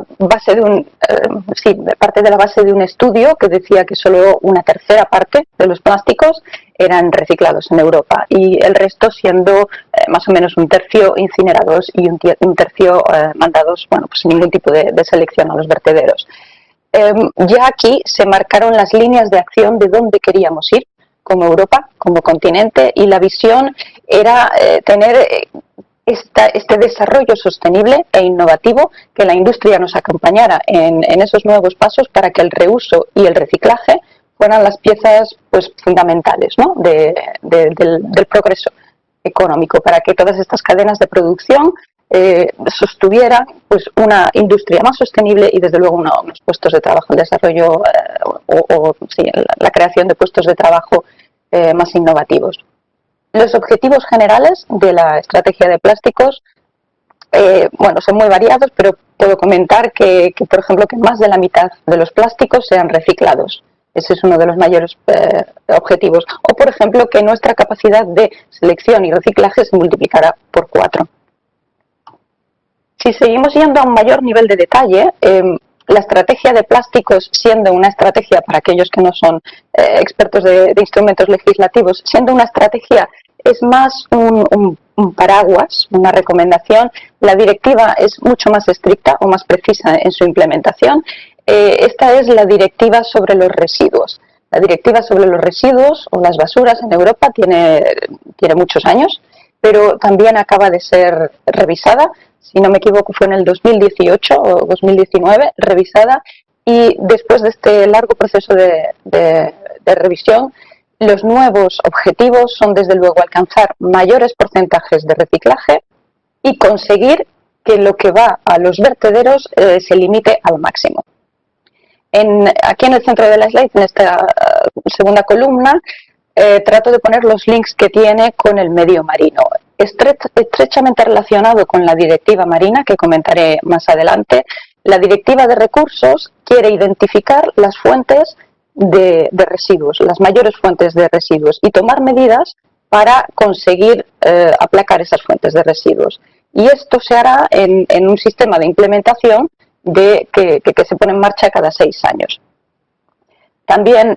parte de la base de un estudio que decía que solo una tercera parte de los plásticos eran reciclados en Europa y el resto siendo más o menos un tercio incinerados y un tercio mandados, bueno, pues sin ningún tipo de selección a los vertederos. Ya aquí se marcaron las líneas de acción de dónde queríamos ir como Europa, como continente, y la visión era tener este desarrollo sostenible e innovativo, que la industria nos acompañara en esos nuevos pasos para que el reuso y el reciclaje fueran las piezas pues, fundamentales, ¿no? del progreso económico, para que todas estas cadenas de producción sostuvieran pues, una industria más sostenible y desde luego unos puestos de trabajo, el desarrollo la creación de puestos de trabajo más innovativos. Los objetivos generales de la estrategia de plásticos son muy variados, pero puedo comentar que, por ejemplo, que más de la mitad de los plásticos sean reciclados. Ese es uno de los mayores objetivos. O, por ejemplo, que nuestra capacidad de selección y reciclaje se multiplicara por 4. Si seguimos yendo a un mayor nivel de detalle, la estrategia de plásticos, siendo una estrategia para aquellos que no son expertos de instrumentos legislativos, siendo una estrategia es más un paraguas, una recomendación. La directiva es mucho más estricta o más precisa en su implementación. Esta es la directiva sobre los residuos. La directiva sobre los residuos o las basuras en Europa tiene muchos años, pero también acaba de ser revisada. Si no me equivoco fue en el 2018 o 2019, revisada, y después de este largo proceso de revisión, los nuevos objetivos son desde luego alcanzar mayores porcentajes de reciclaje y conseguir que lo que va a los vertederos se limite al máximo. Aquí en el centro de la slide, en esta segunda columna, trato de poner los links que tiene con el medio marino. Estrechamente relacionado con la directiva marina, que comentaré más adelante, la directiva de recursos quiere identificar las fuentes de residuos, las mayores fuentes de residuos, y tomar medidas para conseguir aplacar esas fuentes de residuos. Y esto se hará en un sistema de implementación que se pone en marcha cada 6 años. También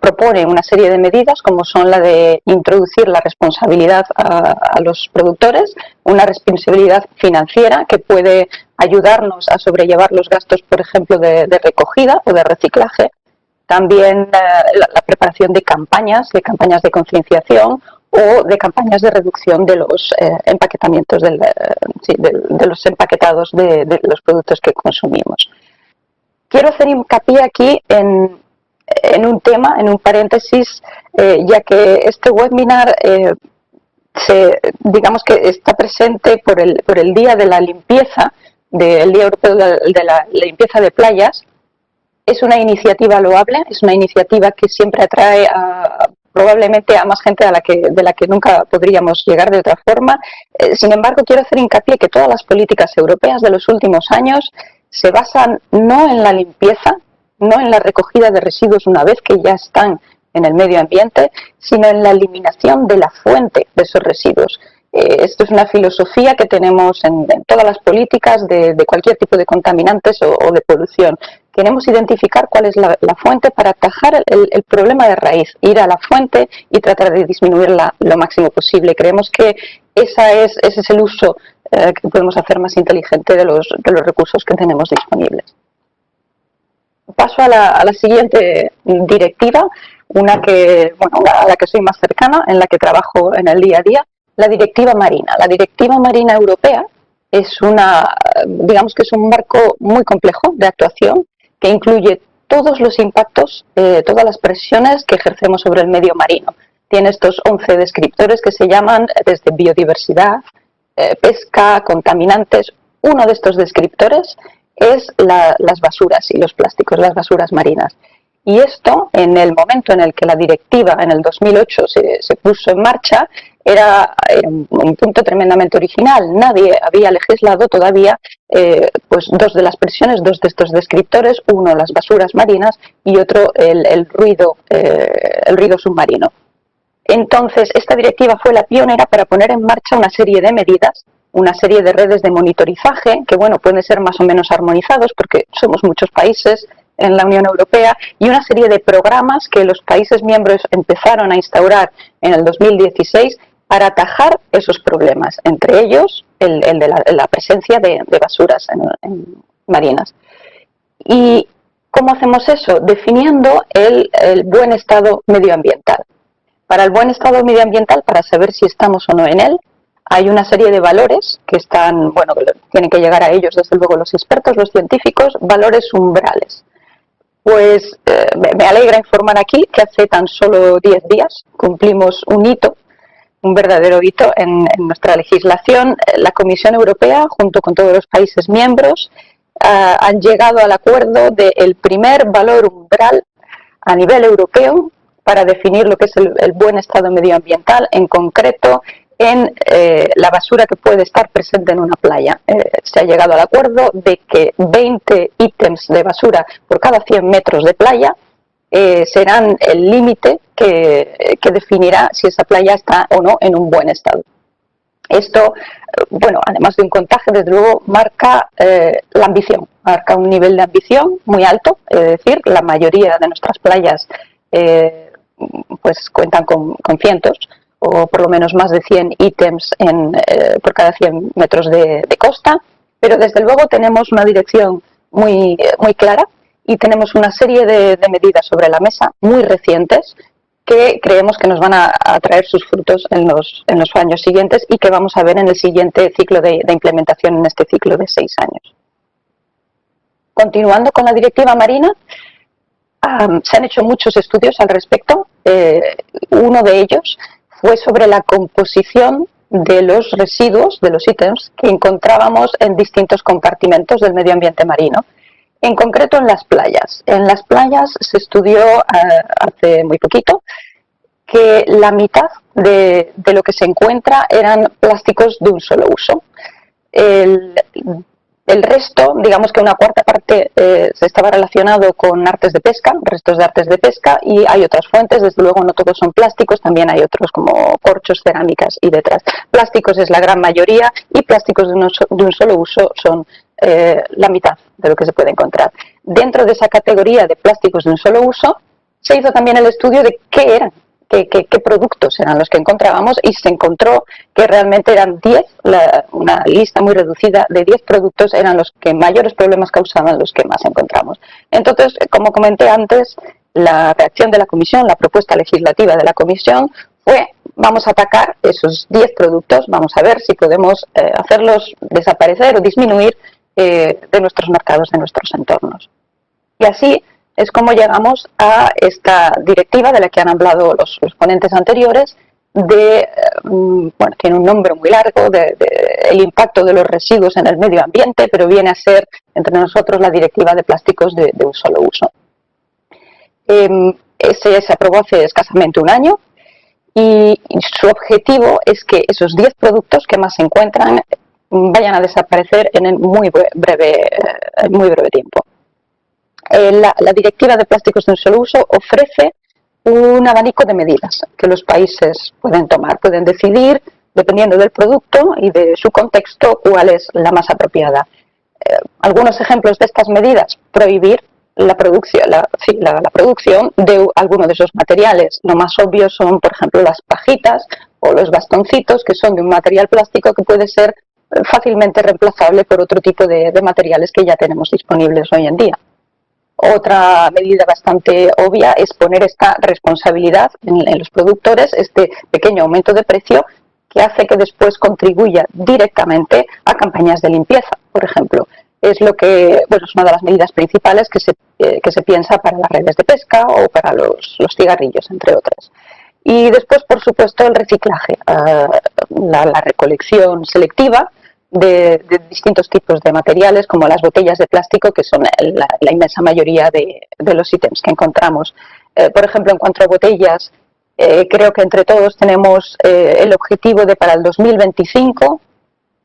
propone una serie de medidas, como son la de introducir la responsabilidad a los productores, una responsabilidad financiera que puede ayudarnos a sobrellevar los gastos, por ejemplo, de recogida o de reciclaje. También la preparación de campañas de concienciación o de campañas de reducción de los empaquetamientos, de los empaquetados de los productos que consumimos. Quiero hacer hincapié aquí en un tema, en un paréntesis, ya que este webinar digamos que está presente por el Día de la Limpieza, del Día Europeo de la Limpieza de Playas. Es una iniciativa loable, es una iniciativa que siempre atrae probablemente a más gente de la que nunca podríamos llegar de otra forma. Sin embargo, quiero hacer hincapié que todas las políticas europeas de los últimos años se basan no en la limpieza, no en la recogida de residuos una vez que ya están en el medio ambiente, sino en la eliminación de la fuente de esos residuos. Esto es una filosofía que tenemos en todas las políticas de cualquier tipo de contaminantes o de polución. Queremos identificar cuál es la fuente para atajar el problema de raíz, ir a la fuente y tratar de disminuirla lo máximo posible. Creemos que ese es el uso que podemos hacer más inteligente de los recursos que tenemos disponibles. Paso a la siguiente directiva, a la que soy más cercana, en la que trabajo en el día a día. La Directiva Marina. La Directiva Marina Europea digamos que es un marco muy complejo de actuación que incluye todos los impactos, todas las presiones que ejercemos sobre el medio marino. Tiene estos 11 descriptores que se llaman desde biodiversidad, pesca, contaminantes. Uno de estos descriptores es las basuras y los plásticos, las basuras marinas. Y esto, en el momento en el que la directiva, en el 2008, se puso en marcha, era un punto tremendamente original. Nadie había legislado todavía pues dos de las presiones, dos de estos descriptores, uno las basuras marinas y otro el ruido submarino. Entonces, esta directiva fue la pionera para poner en marcha una serie de medidas, una serie de redes de monitorizaje que, pueden ser más o menos armonizados porque somos muchos países en la Unión Europea, y una serie de programas que los países miembros empezaron a instaurar en el 2016 para atajar esos problemas, entre ellos el de la presencia de basuras marinas. ¿Y cómo hacemos eso? Definiendo el buen estado medioambiental. Para el buen estado medioambiental, para saber si estamos o no en él, hay una serie de valores que tienen que llegar a ellos, desde luego, los expertos, los científicos, valores umbrales. Pues me alegra informar aquí que hace tan solo 10 días cumplimos un hito, un verdadero hito en nuestra legislación. La Comisión Europea, junto con todos los países miembros, han llegado al acuerdo del primer valor umbral a nivel europeo para definir lo que es el buen estado medioambiental, en concreto en la basura que puede estar presente en una playa. Se ha llegado al acuerdo de que 20 ítems de basura por cada 100 metros de playa serán el límite que definirá si esa playa está o no en un buen estado. Esto, además de un contaje, desde luego marca la ambición, marca un nivel de ambición muy alto, es decir, la mayoría de nuestras playas pues cuentan con cientos o por lo menos más de 100 ítems por cada 100 metros de costa, pero desde luego tenemos una dirección muy clara y tenemos una serie de medidas sobre la mesa muy recientes que creemos que nos van a traer sus frutos en los años siguientes y que vamos a ver en el siguiente ciclo de implementación, en este ciclo de 6 años. Continuando con la directiva marina, se han hecho muchos estudios al respecto. Uno de ellos fue sobre la composición de los residuos, de los ítems que encontrábamos en distintos compartimentos del medio ambiente marino, en concreto en las playas. En las playas se estudió hace muy poquito que la mitad de lo que se encuentra eran plásticos de un solo uso. El resto, digamos que una cuarta parte se estaba relacionado con artes de pesca, restos de artes de pesca, y hay otras fuentes, desde luego no todos son plásticos, también hay otros como corchos, cerámicas y detrás. Plásticos es la gran mayoría y plásticos de un solo uso son la mitad de lo que se puede encontrar. Dentro de esa categoría de plásticos de un solo uso se hizo también el estudio de qué eran. ¿Qué productos eran los que encontrábamos? Y se encontró que realmente eran 10, una lista muy reducida de 10 productos eran los que mayores problemas causaban, los que más encontramos. Entonces, como comenté antes, la reacción de la Comisión, la propuesta legislativa de la Comisión, fue: vamos a atacar esos 10 productos, vamos a ver si podemos hacerlos desaparecer o disminuir de nuestros mercados, de nuestros entornos. Y así es como llegamos a esta directiva de la que han hablado los ponentes anteriores, bueno, tiene un nombre muy largo, el impacto de los residuos en el medio ambiente, pero viene a ser entre nosotros la directiva de plásticos de un solo uso. Se aprobó hace escasamente un año y su objetivo es que esos 10 productos que más se encuentran vayan a desaparecer en muy breve tiempo. La directiva de plásticos de un solo uso ofrece un abanico de medidas que los países pueden tomar, pueden decidir, dependiendo del producto y de su contexto, cuál es la más apropiada. Algunos ejemplos de estas medidas: prohibir la producción de alguno de esos materiales. Lo más obvio son, por ejemplo, las pajitas o los bastoncitos, que son de un material plástico que puede ser fácilmente reemplazable por otro tipo de materiales que ya tenemos disponibles hoy en día. Otra medida bastante obvia es poner esta responsabilidad en los productores, este pequeño aumento de precio que hace que después contribuya directamente a campañas de limpieza, por ejemplo. Es una de las medidas principales que se piensa para las redes de pesca o para los cigarrillos, entre otras. Y después, por supuesto, el reciclaje, la recolección selectiva de distintos tipos de materiales, como las botellas de plástico, que son la inmensa mayoría de los ítems que encontramos. Por ejemplo, en cuanto a botellas, creo que entre todos tenemos el objetivo de, para el 2025,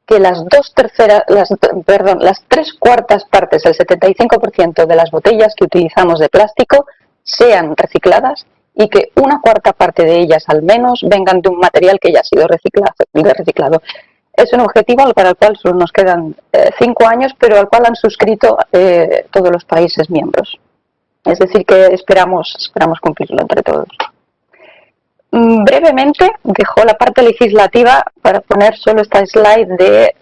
que las 3/4 partes, el 75% de las botellas que utilizamos de plástico sean recicladas, y que 1/4 parte de ellas al menos vengan de un material que ya ha sido reciclado. Es un objetivo para el cual solo nos quedan 5 años, pero al cual han suscrito todos los países miembros. Es decir, que esperamos cumplirlo entre todos. Brevemente dejo la parte legislativa para poner solo esta slide de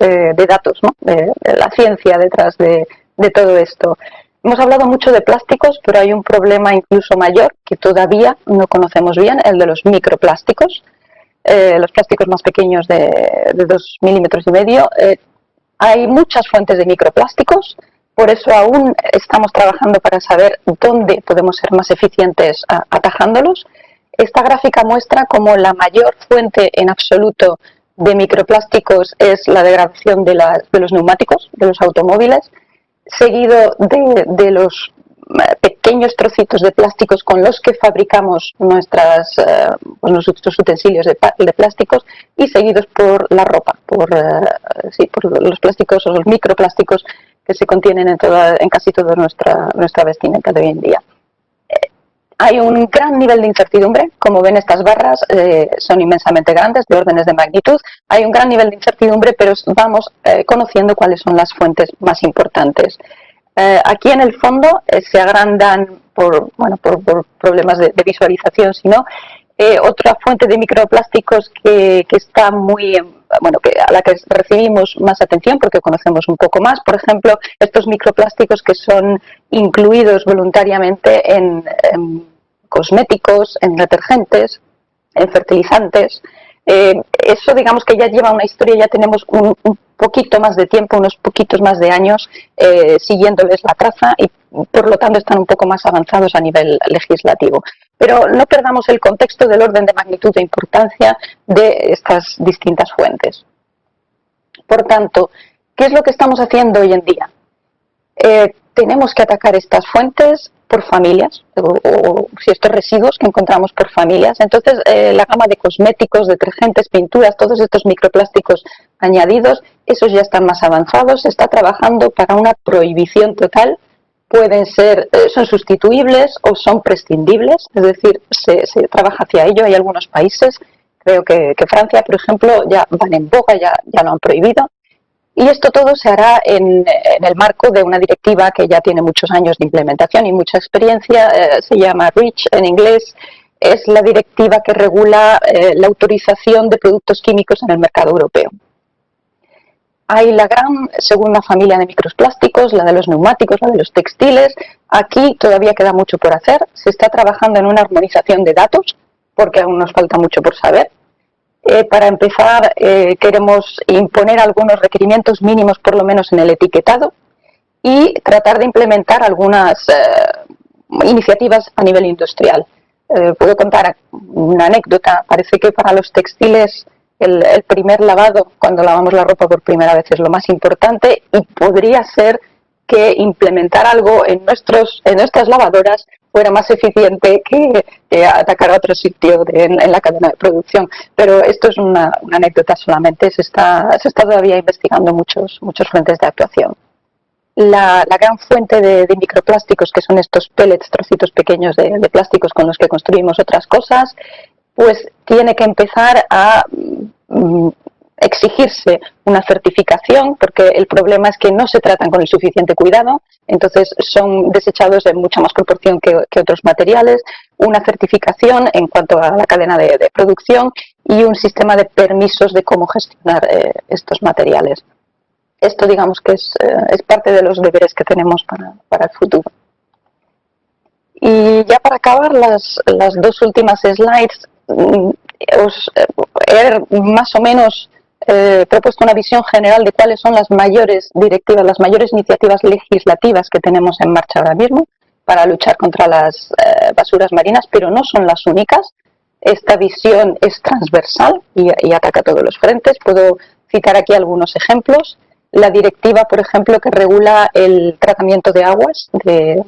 datos, ¿no? de la ciencia detrás de todo esto. Hemos hablado mucho de plásticos, pero hay un problema incluso mayor que todavía no conocemos bien, el de los microplásticos. Los plásticos más pequeños de 2,5 milímetros. Hay muchas fuentes de microplásticos, por eso aún estamos trabajando para saber dónde podemos ser más eficientes atajándolos. Esta gráfica muestra cómo la mayor fuente en absoluto de microplásticos es la degradación de los neumáticos, de los automóviles, seguido de los pequeños trocitos de plásticos con los que fabricamos nuestros utensilios de plásticos, y seguidos por la ropa, por los plásticos o los microplásticos que se contienen en casi toda nuestra vestimenta de hoy en día. Hay un gran nivel de incertidumbre, como ven estas barras son inmensamente grandes, de órdenes de magnitud. Hay un gran nivel de incertidumbre, pero vamos conociendo cuáles son las fuentes más importantes. Aquí en el fondo se agrandan por problemas de visualización, sino otra fuente de microplásticos que está a la que recibimos más atención porque conocemos un poco más. Por ejemplo, estos microplásticos que son incluidos voluntariamente en cosméticos, en detergentes, en fertilizantes. Eso, digamos, que ya lleva una historia, ya tenemos un poquito más de tiempo, unos poquitos más de años siguiéndoles la traza, y por lo tanto están un poco más avanzados a nivel legislativo. Pero no perdamos el contexto del orden de magnitud de importancia de estas distintas fuentes. Por tanto, ¿qué es lo que estamos haciendo hoy en día? Tenemos que atacar estas fuentes por familias, o si estos residuos que encontramos por familias. Entonces, la gama de cosméticos, detergentes, pinturas, todos estos microplásticos añadidos, esos ya están más avanzados. Se está trabajando para una prohibición total. Son sustituibles o son prescindibles, es decir, se trabaja hacia ello. Hay algunos países, creo que Francia, por ejemplo, ya van en boga, ya lo han prohibido. Y esto todo se hará en el marco de una directiva que ya tiene muchos años de implementación y mucha experiencia. Se llama REACH en inglés. Es la directiva que regula la autorización de productos químicos en el mercado europeo. Hay la gran segunda familia de microplásticos, la de los neumáticos, la de los textiles. Aquí todavía queda mucho por hacer. Se está trabajando en una armonización de datos porque aún nos falta mucho por saber. Para empezar, queremos imponer algunos requerimientos mínimos, por lo menos en el etiquetado, y tratar de implementar algunas iniciativas a nivel industrial. Puedo contar una anécdota. Parece que para los textiles el primer lavado, cuando lavamos la ropa por primera vez, es lo más importante, y podría ser que implementar algo en nuestras lavadoras fuera más eficiente que atacar a otro sitio en la cadena de producción. Pero esto es una anécdota solamente. Se está todavía investigando muchos frentes de actuación. La gran fuente de microplásticos, que son estos pellets, trocitos pequeños de plásticos con los que construimos otras cosas, pues tiene que empezar a exigirse una certificación, porque el problema es que no se tratan con el suficiente cuidado, entonces son desechados en mucha más proporción que otros materiales, una certificación en cuanto a la cadena de producción y un sistema de permisos de cómo gestionar estos materiales. Esto, digamos, que es parte de los deberes que tenemos para el futuro. Y ya para acabar, las dos últimas slides, os he más o menos propuesto una visión general de cuáles son las mayores directivas, las mayores iniciativas legislativas que tenemos en marcha ahora mismo para luchar contra las basuras marinas, pero no son las únicas. Esta visión es transversal y ataca todos los frentes. Puedo citar aquí algunos ejemplos. La directiva, por ejemplo, que regula el tratamiento de aguas de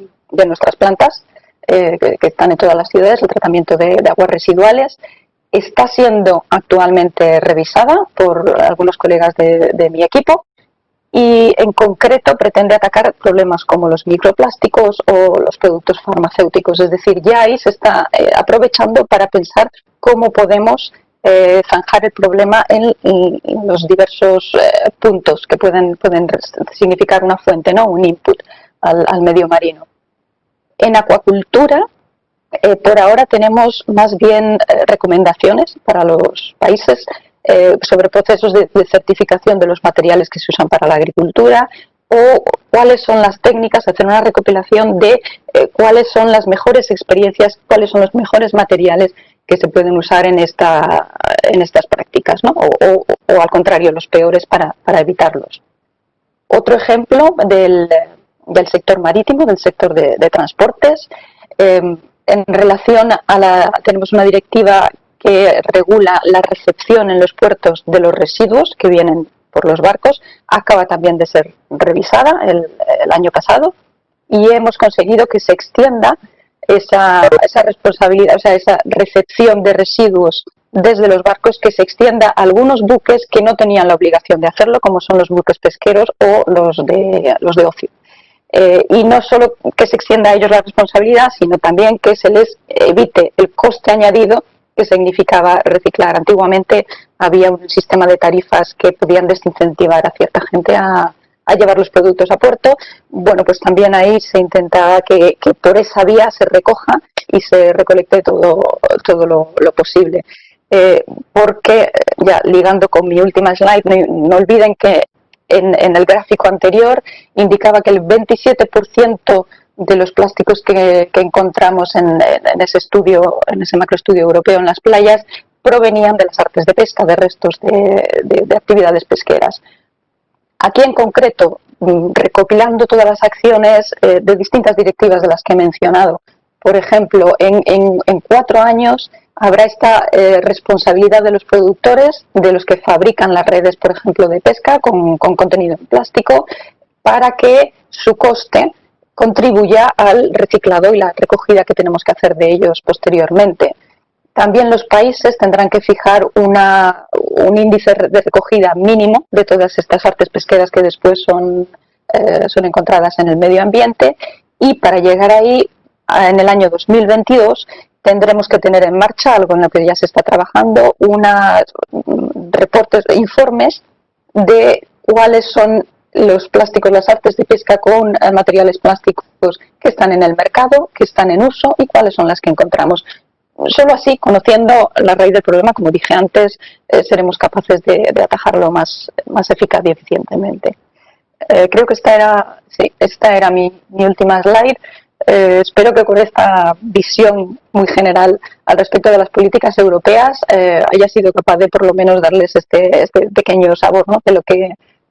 nuestras plantas, que están en todas las ciudades, el tratamiento de aguas residuales, está siendo actualmente revisada por algunos colegas de mi equipo y en concreto pretende atacar problemas como los microplásticos o los productos farmacéuticos. Es decir, ya ahí se está aprovechando para pensar cómo podemos zanjar el problema en los diversos puntos que pueden significar una fuente, ¿no? Un input al medio marino. En acuacultura, por ahora tenemos más bien recomendaciones para los países sobre procesos de certificación de los materiales que se usan para la agricultura, o cuáles son las técnicas, hacer una recopilación de cuáles son las mejores experiencias, cuáles son los mejores materiales que se pueden usar en estas prácticas, ¿no? o al contrario, los peores para evitarlos. Otro ejemplo del sector marítimo, del sector de transportes, en relación tenemos una directiva que regula la recepción en los puertos de los residuos que vienen por los barcos, acaba también de ser revisada el año pasado y hemos conseguido que se extienda esa responsabilidad, o sea, esa recepción de residuos desde los barcos, que se extienda a algunos buques que no tenían la obligación de hacerlo, como son los buques pesqueros o los de ocio. Y no solo que se extienda a ellos la responsabilidad, sino también que se les evite el coste añadido que significaba reciclar. Antiguamente había un sistema de tarifas que podían desincentivar a cierta gente a llevar los productos a puerto. Bueno, pues también ahí se intentaba que por esa vía se recoja y se recolecte todo lo posible. Porque, ya ligando con mi última slide, no olviden que en el gráfico anterior indicaba que el 27% de los plásticos que encontramos en ese estudio, en ese macroestudio europeo en las playas, provenían de las artes de pesca, de restos de actividades pesqueras. Aquí en concreto, recopilando todas las acciones de distintas directivas de las que he mencionado, por ejemplo, en 4 años habrá esta responsabilidad de los productores, de los que fabrican las redes, por ejemplo, de pesca con contenido en plástico, para que su coste contribuya al reciclado y la recogida que tenemos que hacer de ellos posteriormente. También los países tendrán que fijar un índice de recogida mínimo de todas estas artes pesqueras que después son encontradas en el medio ambiente, y para llegar ahí, en el año 2022, tendremos que tener en marcha algo en lo que ya se está trabajando, unos reportes, informes de cuáles son los plásticos, las artes de pesca con materiales plásticos que están en el mercado, que están en uso y cuáles son las que encontramos. Solo así, conociendo la raíz del problema, como dije antes, seremos capaces de atajarlo más eficaz y eficientemente. Creo que esta era mi última slide. Espero que con esta visión muy general al respecto de las políticas europeas haya sido capaz de por lo menos darles este pequeño sabor, ¿no?,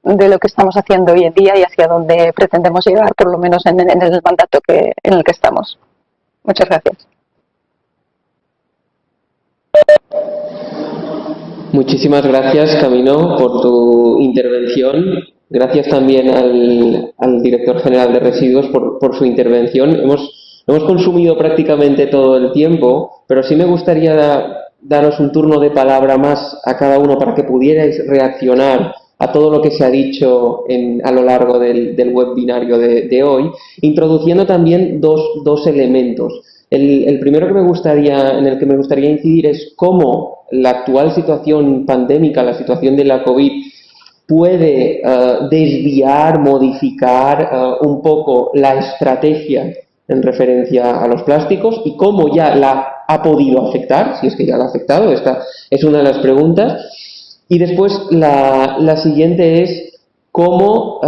de lo que estamos haciendo hoy en día y hacia dónde pretendemos llegar, por lo menos en el mandato en el que estamos. Muchas gracias. Muchísimas gracias, Camino, por tu intervención. Gracias también al director general de Residuos por su intervención. Hemos consumido prácticamente todo el tiempo, pero sí me gustaría daros un turno de palabra más a cada uno para que pudierais reaccionar a todo lo que se ha dicho a lo largo del webinario de hoy, introduciendo también dos elementos. El primero en el que me gustaría incidir es cómo la actual situación pandémica, la situación de la COVID, puede desviar, modificar un poco la estrategia en referencia a los plásticos y cómo ya la ha podido afectar, si es que ya la ha afectado. Esta es una de las preguntas. Y después la siguiente es cómo,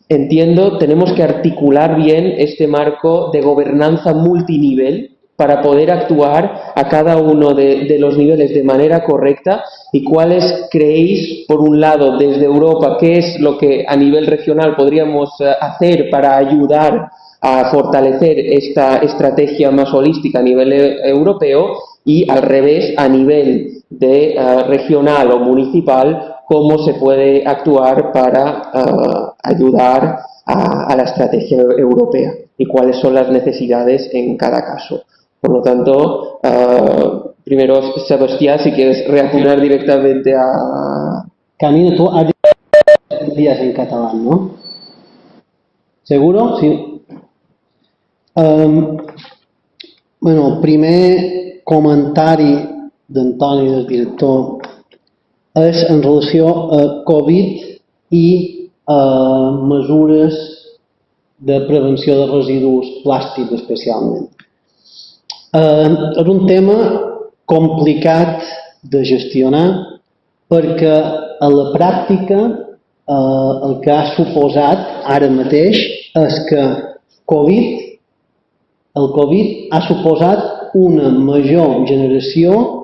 entiendo, tenemos que articular bien este marco de gobernanza multinivel para poder actuar a cada uno de los niveles de manera correcta, y cuáles creéis, por un lado, desde Europa, qué es lo que a nivel regional podríamos hacer para ayudar a fortalecer esta estrategia más holística a nivel europeo, y al revés, a nivel regional o municipal, cómo se puede actuar para ayudar a la estrategia europea y cuáles son las necesidades en cada caso. Por lo tanto, primero, Sebastián, si quieres reaccionar directamente a... Camino, tú has dicho días en catalán, ¿no? ¿Seguro? Sí. Bueno, primer comentari d'Antoni, del director, és en relació a Covid i mesures de prevenció de residus plàstics especialment. És un tema complicat de gestionar perquè a la pràctica el que ha suposat ara mateix és que el Covid ha suposat una major generació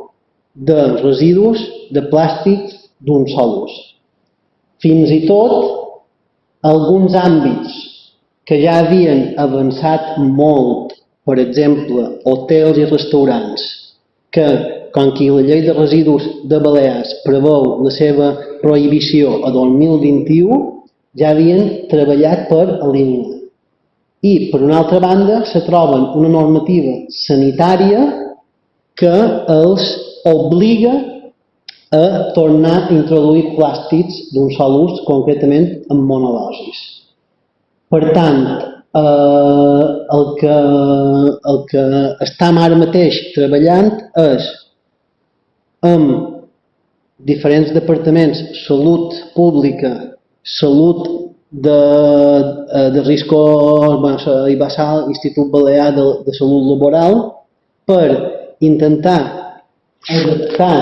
de residus de plàstics d'un sol ús. Fins i tot alguns àmbits que ja havien avançat molt, per exemple, hotels i restaurants, que, com que la llei de residus de Balears preveu la seva prohibició a 2021, ja havien treballat per eliminar. I, per una altra banda, se troben una normativa sanitària que els obliga a tornar a introduir plàstics d'un sol ús, concretament en monodosis. Per tant, el que estem ara mateix treballant és amb diferents departaments, salut pública, salut de riscos i basal, Institut Balear de Salut Laboral, per intentar adaptar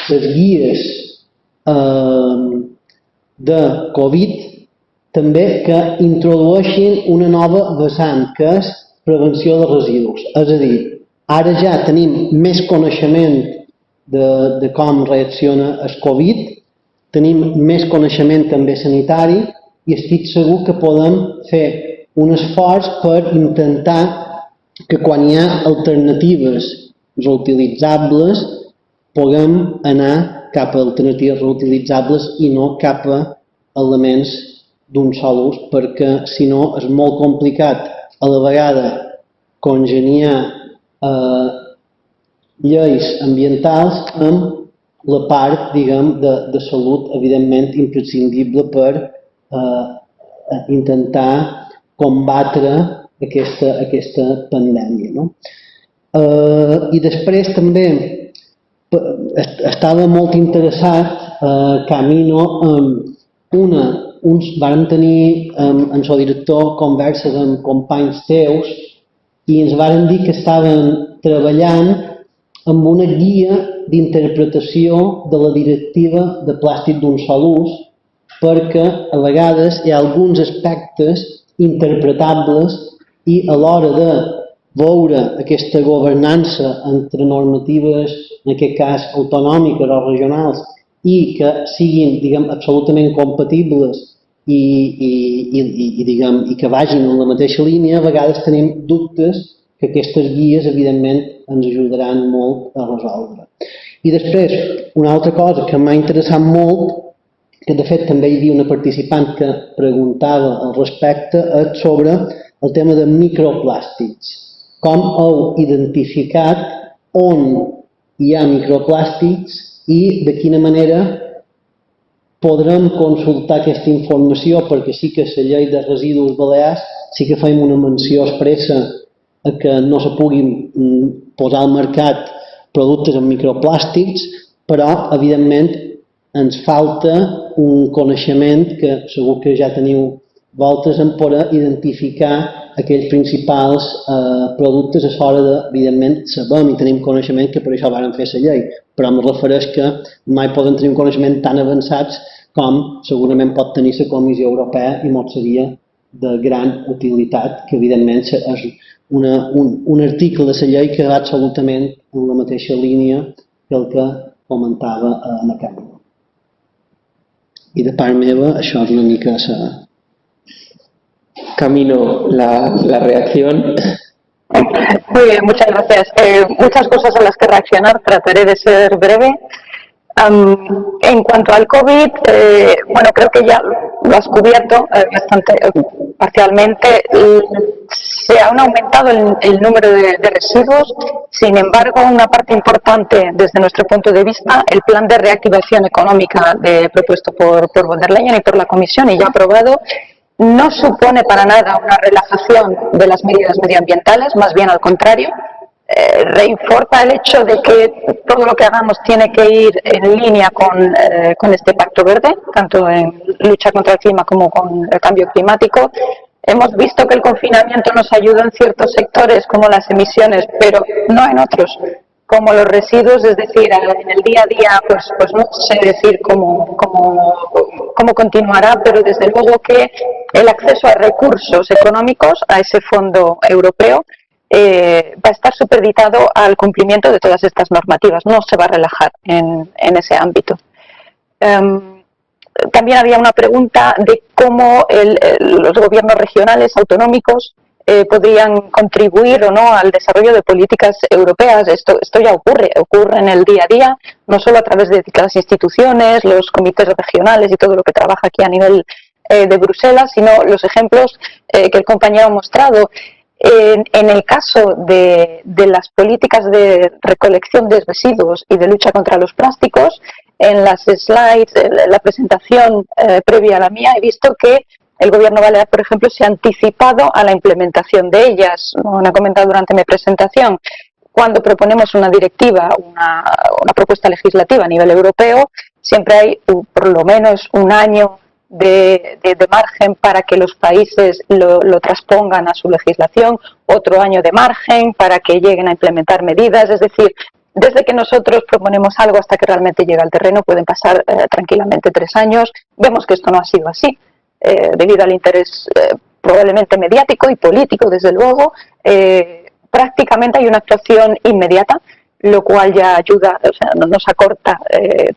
les guies de Covid també que introdueixin una nova vessant, que és prevenció de residus. És a dir, ara ja tenim més coneixement de com reacciona el Covid, tenim més coneixement també sanitari i estic segur que podem fer un esforç per intentar que quan hi ha alternatives reutilitzables puguem anar cap a alternatives reutilitzables i no cap a elements d'un sol ús, perquè si no és molt complicat a la vegada congeniar lleis ambientals amb la part, diguem, de salut, evidentment imprescindible per intentar combatre aquesta pandèmia, no? I després també estava molt interessat, Camino, vàrem tenir amb el director converses amb companys teus i ens varen dir que estaven treballant amb una guia d'interpretació de la directiva de plàstic d'un sol ús, perquè a vegades hi ha alguns aspectes interpretables i a l'hora de veure aquesta governança entre normatives, en aquest cas autonòmiques o regionals, i que siguin, diguem, absolutament compatibles i que vagin en la mateixa línia, a vegades tenim dubtes que aquestes guies, evidentment, ens ajudaran molt a resoldre. I després, una altra cosa que m'ha interessat molt, que de fet també hi havia una participant que preguntava al respecte, és sobre el tema de microplàstics. Com heu identificat on hi ha microplàstics i de quina manera podrem consultar aquesta informació, perquè sí que la llei de residus balears sí que fem una menció expressa a que no se puguin posar al mercat productes amb microplàstics, però evidentment ens falta un coneixement que segur que ja teniu vosaltres en poder identificar aquells principals productes a l'hora de, evidentment, sabem i tenim coneixement que per això varen fer la llei, però em refereix que mai poden tenir un coneixement tan avançats com segurament pot tenir la Comissió Europea i molt seria de gran utilitat, que evidentment és un article de la llei que va absolutament en la mateixa línia que el que comentava Ana Camino. I de part meva, això és una mica Camino, la reacción. Muy bien, muchas gracias. Muchas cosas a las que reaccionar, trataré de ser breve. En cuanto al COVID, bueno, creo que ya lo has cubierto bastante parcialmente. Se ha aumentado el número de residuos, sin embargo, una parte importante desde nuestro punto de vista, el plan de reactivación económica propuesto por von der Leyen y por la Comisión y ya aprobado, no supone para nada una relajación de las medidas medioambientales, más bien al contrario. Reforza el hecho de que todo lo que hagamos tiene que ir en línea con este pacto verde, tanto en lucha contra el clima como con el cambio climático. Hemos visto que el confinamiento nos ayuda en ciertos sectores como las emisiones, pero no en otros, como los residuos, es decir, en el día a día pues no sé decir cómo continuará, pero desde luego que el acceso a recursos económicos, a ese fondo europeo, va a estar supeditado al cumplimiento de todas estas normativas, no se va a relajar en ese ámbito. También había una pregunta de cómo los gobiernos regionales autonómicos podrían contribuir o no al desarrollo de políticas europeas. Esto ya ocurre en el día a día, no solo a través de las instituciones, los comités regionales y todo lo que trabaja aquí a nivel de Bruselas, sino los ejemplos que el compañero ha mostrado. En el caso de las políticas de recolección de residuos y de lucha contra los plásticos, en las slides, en la presentación previa a la mía, he visto que el Gobierno balear, por ejemplo, se ha anticipado a la implementación de ellas. Como han comentado durante mi presentación, cuando proponemos una directiva, una propuesta legislativa a nivel europeo, siempre hay por lo menos un año de margen para que los países lo transpongan a su legislación, otro año de margen para que lleguen a implementar medidas, es decir, desde que nosotros proponemos algo hasta que realmente llega al terreno pueden pasar tranquilamente 3 años. Vemos que esto no ha sido así, debido al interés probablemente mediático y político, desde luego. Prácticamente hay una actuación inmediata, lo cual ya ayuda, o sea, nos acorta el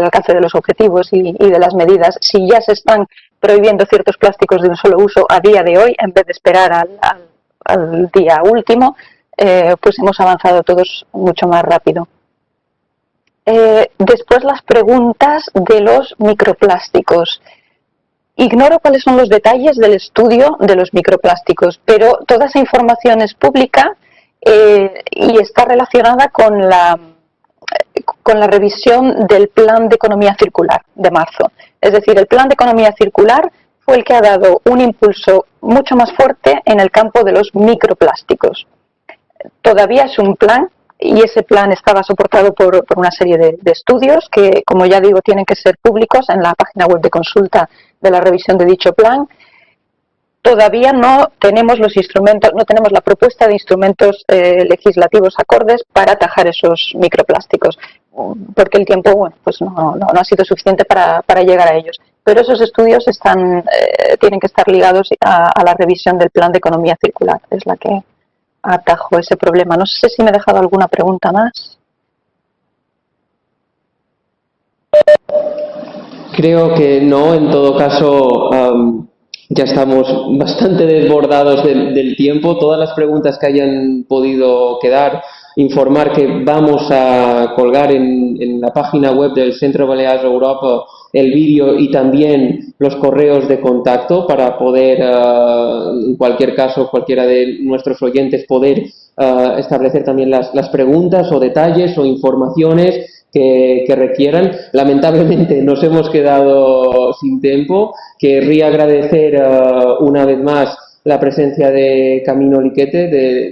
alcance de los objetivos y de las medidas. Si ya se están prohibiendo ciertos plásticos de un solo uso a día de hoy, en vez de esperar al día último, pues hemos avanzado todos mucho más rápido. Después las preguntas de los microplásticos. Ignoro cuáles son los detalles del estudio de los microplásticos, pero toda esa información es pública y está relacionada con la revisión del Plan de Economía Circular de marzo. Es decir, el Plan de Economía Circular fue el que ha dado un impulso mucho más fuerte en el campo de los microplásticos. Todavía es un plan y ese plan estaba soportado por una serie de estudios que, como ya digo, tienen que ser públicos en la página web de consulta de la revisión de dicho plan. todavía no tenemos los instrumentos, no tenemos la propuesta de instrumentos legislativos acordes para atajar esos microplásticos, porque el tiempo, bueno, pues no ha sido suficiente para llegar a ellos. Pero esos estudios tienen que estar ligados a la revisión del plan de economía circular, es la que atajó ese problema. No sé si me he dejado alguna pregunta más. Creo que no, en todo caso ya estamos bastante desbordados del tiempo. Todas las preguntas que hayan podido quedar, informar que vamos a colgar en la página web del Centro Balears Europa el vídeo y también los correos de contacto para poder, en cualquier caso, cualquiera de nuestros oyentes poder establecer también las preguntas o detalles o informaciones que requieran. Lamentablemente nos hemos quedado sin tiempo. Querría agradecer una vez más la presencia de Camino Liquete,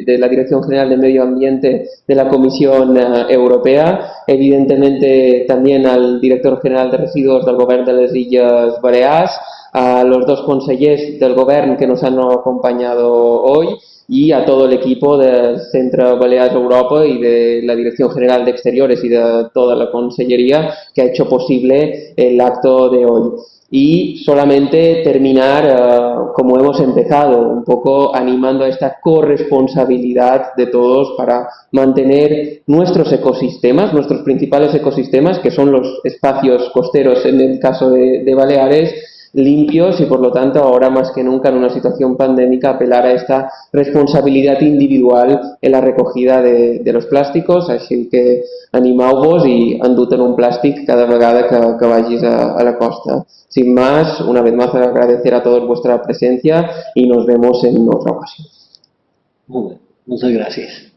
de la Dirección General de Medio Ambiente de la Comisión Europea, evidentemente también al Director General de Residuos del Govern de les Illes Balears, a los dos consellers del Govern que nos han acompañado hoy, y a todo el equipo del Centro Balears Europa y de la Dirección General de Exteriores y de toda la Consellería que ha hecho posible el acto de hoy. Y solamente terminar como hemos empezado, un poco animando a esta corresponsabilidad de todos para mantener nuestros ecosistemas, nuestros principales ecosistemas, que son los espacios costeros en el caso de Baleares, limpios y por lo tanto ahora más que nunca en una situación pandèmica apelar a esta responsabilitat individual en la recogida de los plàsticos, així que animeu-vos i enduten un plàstic cada vegada que vagis a la costa. Sin más, una vez más agradecer a todos vuestra presencia y nos vemos en otra ocasión. Molt bé, moltes gràcies.